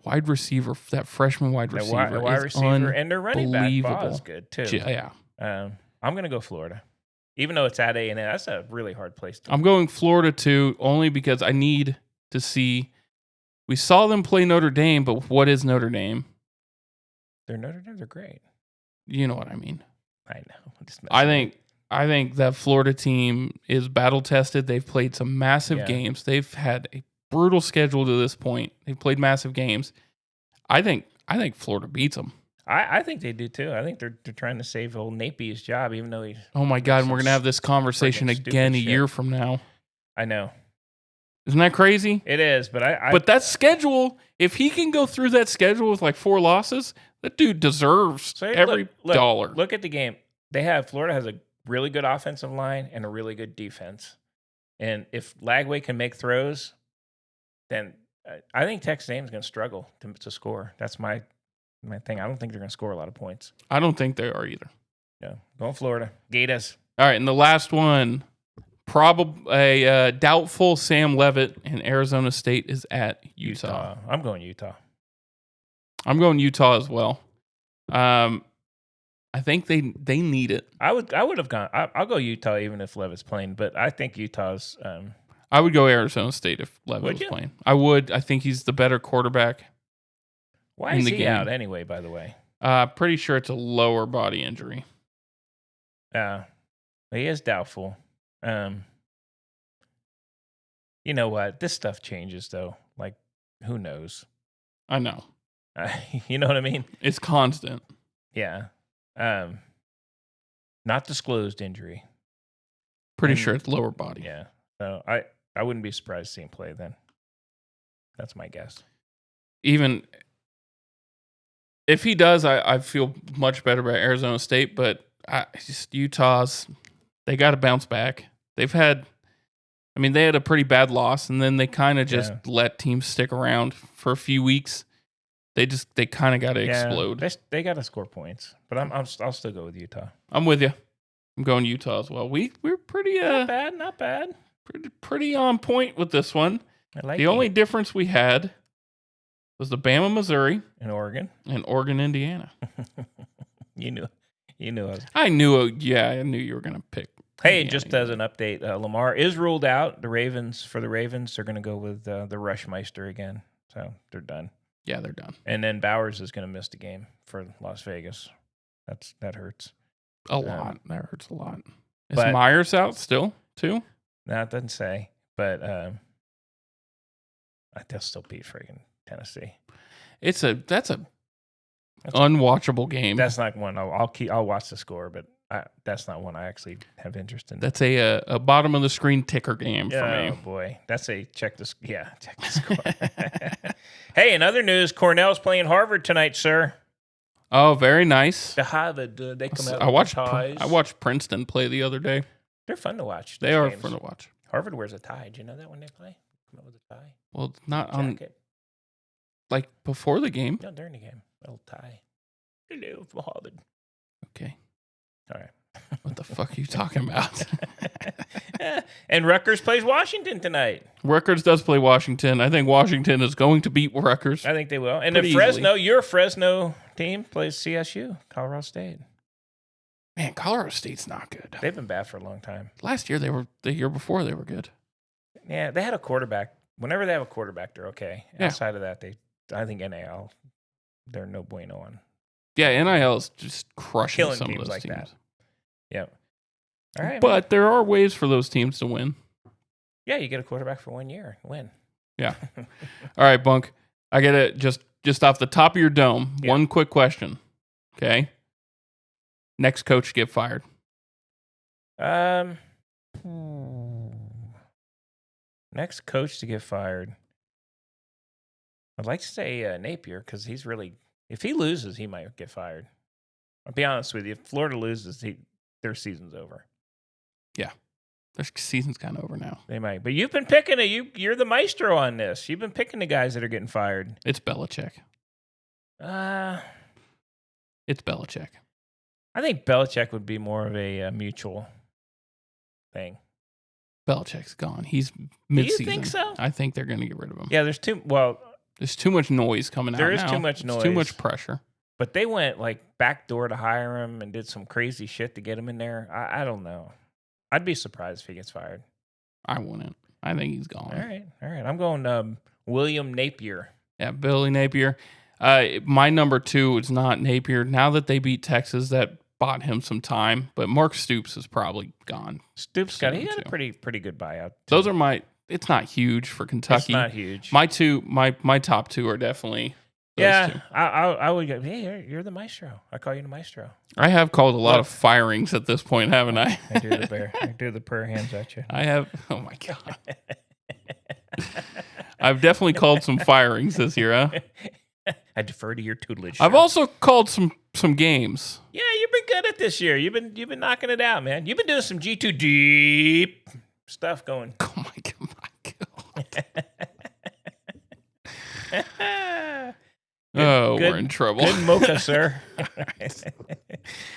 wide receiver, that freshman wide receiver, and their running back Baugh is good too. Yeah. I'm going to go Florida. Even though it's at A&M, that's a really hard place to I'm going Florida too, only because I need to see. We saw them play Notre Dame, but what is Notre Dame? They're Notre Dame. They're great. You know what I mean. I know. I think that Florida team is battle tested. They've played some massive games. They've had a brutal schedule to this point. They've played massive games. I think Florida beats them. I think they do too. I think they're trying to save old Napier's job, even though he's. Oh my God! And we're gonna have this conversation again a year from now. I know. Isn't that crazy? It is, but But that schedule, if he can go through that schedule with like 4 losses, that dude deserves every dollar. Look at the game. Florida has a really good offensive line and a really good defense. And if Lagway can make throws, then I think Texas A&M is going to struggle to score. That's my thing. I don't think they're going to score a lot of points. I don't think they are either. Yeah, going Florida. Gators. All right, and the last one, probably a doubtful Sam Leavitt and Arizona State is at Utah. I'm going Utah. I'm going Utah as well. I think they need it. I would have gone. I'll go Utah even if Leavitt's playing, but I think Utah's. I would go Arizona State if Leavitt was playing. I would. I think he's the better quarterback. Why is he out anyway? By the way, pretty sure it's a lower body injury. He is doubtful. You know what? This stuff changes though. Like, who knows? I know. You know what I mean? It's constant. Yeah. Not disclosed injury. Pretty sure it's lower body. Yeah. So I wouldn't be surprised to see him play then. That's my guess. Even if he does, I feel much better about Arizona State, but just Utah's, they got to bounce back. They had a pretty bad loss, and then they kind of just let teams stick around for a few weeks. They kind of got to explode. They got to score points, but I'll still go with Utah. I'm with you. I'm going Utah as well. We're pretty not bad. Pretty on point with this one. The only difference we had was the Bama, Missouri, and Oregon, Indiana. You knew I knew you were gonna pick. Hey, just as an update, Lamar is ruled out. The Ravens are going to go with the Rushmeister again, so they're done. Yeah, they're done. And then Bowers is going to miss the game for Las Vegas. That hurts a lot. That hurts a lot. Is Myers out still too? No, it doesn't say, but they'll still beat freaking Tennessee. That's a unwatchable game. That's not one I'll watch the score, but that's not one I actually have interest in. That's a bottom of the screen ticker game for me. Oh boy, that's a check the score. Hey, in other news, Cornell's playing Harvard tonight, sir. Oh, very nice. The Harvard, they come out. I watched Princeton play the other day. They're fun to watch. They are fun to watch. Harvard wears a tie. Do you know that when they play? Come out with a tie. Well, it's not on. Like before the game. No, during the game. A little tie. Hello from Harvard. Okay. All right. What the fuck are you talking about? And Rutgers plays Washington tonight. Rutgers does play Washington. I think Washington is going to beat Rutgers. I think they will. And then Fresno, your Fresno team plays CSU, Colorado State. Man, Colorado State's not good. They've been bad for a long time. Last year the year before they were good. Yeah, they had a quarterback. Whenever they have a quarterback, they're okay. Yeah. Outside of that, I think NAL, they're no bueno on. Yeah, NIL is just crushing killing some teams of those like teams. that. Yep. All right, but there are ways for those teams to win. Yeah, you get a quarterback for 1 year. Win. Yeah. All right, Bunk. I get it. Just off the top of your dome, one quick question. Okay. Next coach to get fired. Next coach to get fired. I'd like to say Napier because he's really. If he loses, he might get fired. I'll be honest with you. If Florida loses, their season's over. Yeah. Their season's kind of over now. They might. But you've been picking it. You're the maestro on this. You've been picking the guys that are getting fired. It's Belichick. It's Belichick. I think Belichick would be more of a mutual thing. Belichick's gone. He's mid-season. Do you think so? I think they're going to get rid of him. Yeah, there's too much noise coming out now. There is too much noise. It's too much pressure. But they went like backdoor to hire him and did some crazy shit to get him in there. I don't know. I'd be surprised if he gets fired. I wouldn't. I think he's gone. All right. I'm going William Napier. Yeah, Billy Napier. My number 2 is not Napier. Now that they beat Texas, that bought him some time. But Mark Stoops is probably gone. Stoops he had a pretty good buyout. Those are my. It's not huge for Kentucky. It's not huge. My top 2 are definitely two. I would go, hey, you're the maestro. I call you the maestro. I have called a lot of firings at this point, haven't I? I do the prayer hands at you. I have. Oh my God. I've definitely called some firings this year, huh? I defer to your tutelage. I've also called some games. Yeah, you've been good at this year. You've been knocking it out, man. You've been doing some G2 deep stuff going. Oh my God. We're in trouble. Good mocha, sir.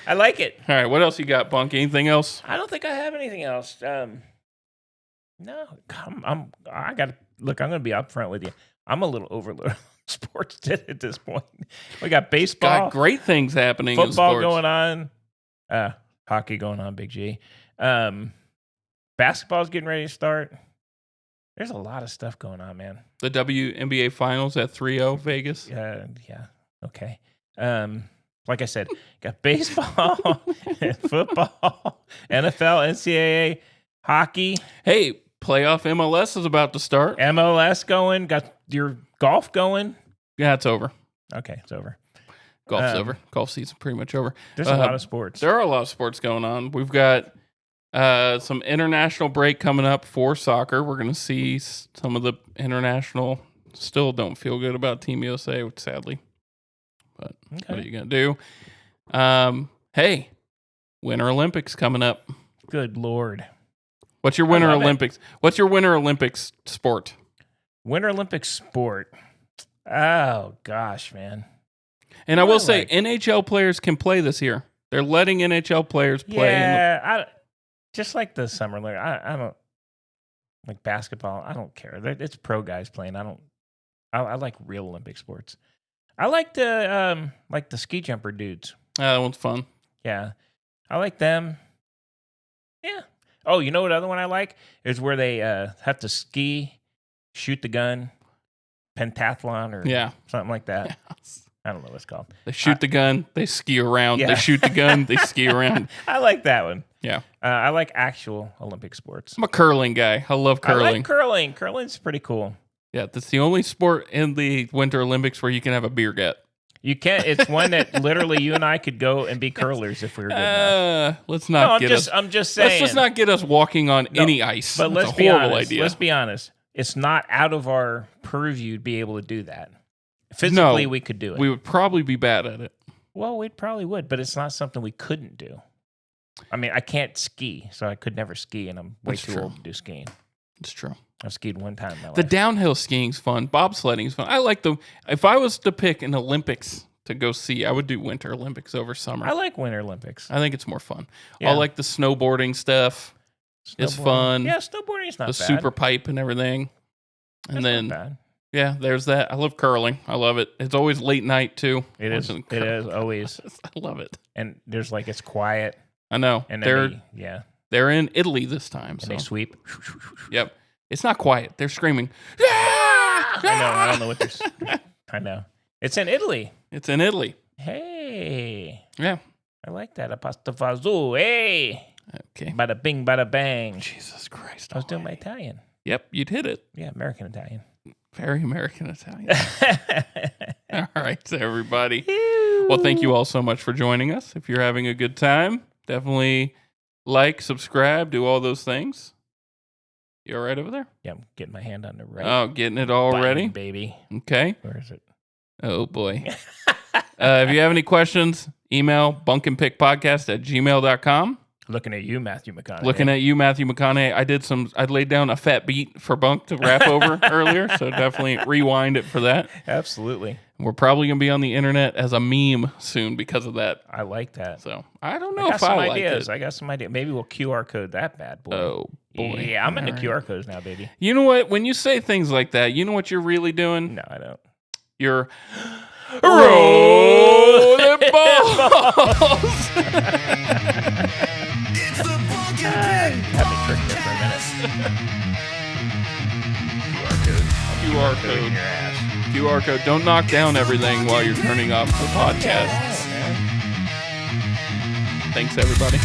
I like it. All right, what else you got, Bunk? Anything else? I don't think I have anything else. No, I got to look. I'm going to be upfront with you. I'm a little overloaded on sports at this point. We got baseball, Got great things happening. football in going on, hockey going on. Big G. Basketball's getting ready to start. There's a lot of stuff going on, man. The WNBA Finals at 3-0 Vegas. Yeah. Okay. Like I said, got baseball, football, NFL, NCAA, hockey. Hey, playoff MLS is about to start. MLS going. Got your golf going. Yeah, it's over. Okay, it's over. Golf's over. Golf season's pretty much over. There's a lot of sports. There are a lot of sports going on. We've got some international break coming up for soccer. We're going to see some of the international. Still don't feel good about Team USA, sadly. But What are you going to do? Hey, Winter Olympics coming up. Good Lord. What's your Winter Olympics? What's your Winter Olympics sport? Winter Olympics sport. Oh, gosh, man. And I will say, NHL players can play this year. They're letting NHL players play. Yeah, just like the summer league. I don't like basketball. I don't care. It's pro guys playing. I like real Olympic sports. I like the ski jumper dudes. That one's fun. Yeah, I like them. Yeah. Oh, you know what other one I like is where they have to ski, shoot the gun, pentathlon or something like that. Yes. I don't know what it's called. They shoot the gun, they ski around. Yeah. They shoot the gun, they ski around. I like that one. Yeah. I like actual Olympic sports. I'm a curling guy. I love curling. I like curling. Curling's pretty cool. Yeah, that's the only sport in the Winter Olympics where you can have a beer gut. You can't. It's one that literally you and I could go and be curlers if we were good enough. Let's not I'm just saying. Let's just not get us walking on any ice. But that's let's a be horrible honest. idea. Let's be honest. It's not out of our purview to be able to do that. Physically, we could do it. We would probably be bad at it. Well, we probably would, but it's not something we couldn't do. I mean, I can't ski, so I could never ski, and I'm way too old to do skiing. It's true. I've skied one time in my life. The downhill skiing's fun. Bobsledding's fun. I like if I was to pick an Olympics to go see, I would do Winter Olympics over summer. I like Winter Olympics. I think it's more fun. Yeah. I like the snowboarding stuff. It's fun. Yeah, snowboarding's not bad. The super pipe and everything. And That's not bad. Yeah, there's that. I love curling. I love it. It's always late night too. It is always. I love it. And there's it's quiet. I know. And they're in Italy this time. And they sweep. Yep. It's not quiet. They're screaming. I don't know what they're. I know. It's in Italy. It's in Italy. Hey. Yeah. I like that. Pasta fazool. Hey. Okay. Bada bing, bada bang. Jesus Christ. I was doing my Italian. Yep, you'd hit it. Yeah, American Italian. Very American Italian. All right, everybody. Well, thank you all so much for joining us. If you're having a good time, definitely subscribe, do all those things. You all right over there? Yeah, I'm getting my hand on the right. Oh, getting it all ready? Baby. Okay. Where is it? Oh, boy. If you have any questions, email bunkandpickpodcast@gmail.com. Looking at you, Matthew McConaughey. Looking at you, Matthew McConaughey. I laid down a fat beat for Bunk to rap over earlier, so definitely rewind it for that. Absolutely. We're probably going to be on the internet as a meme soon because of that. I like that. So I don't know if I like it. I got some ideas. Maybe we'll QR code that bad boy. Oh, boy. Yeah, I'm into QR codes now, baby. You know what? When you say things like that, you know what you're really doing? No, I don't. You're rolling balls. Have me tricked there for a minute. QR code. In your ass. QR code. Don't knock down everything while you're turning off the podcast. Oh, man. Thanks, everybody.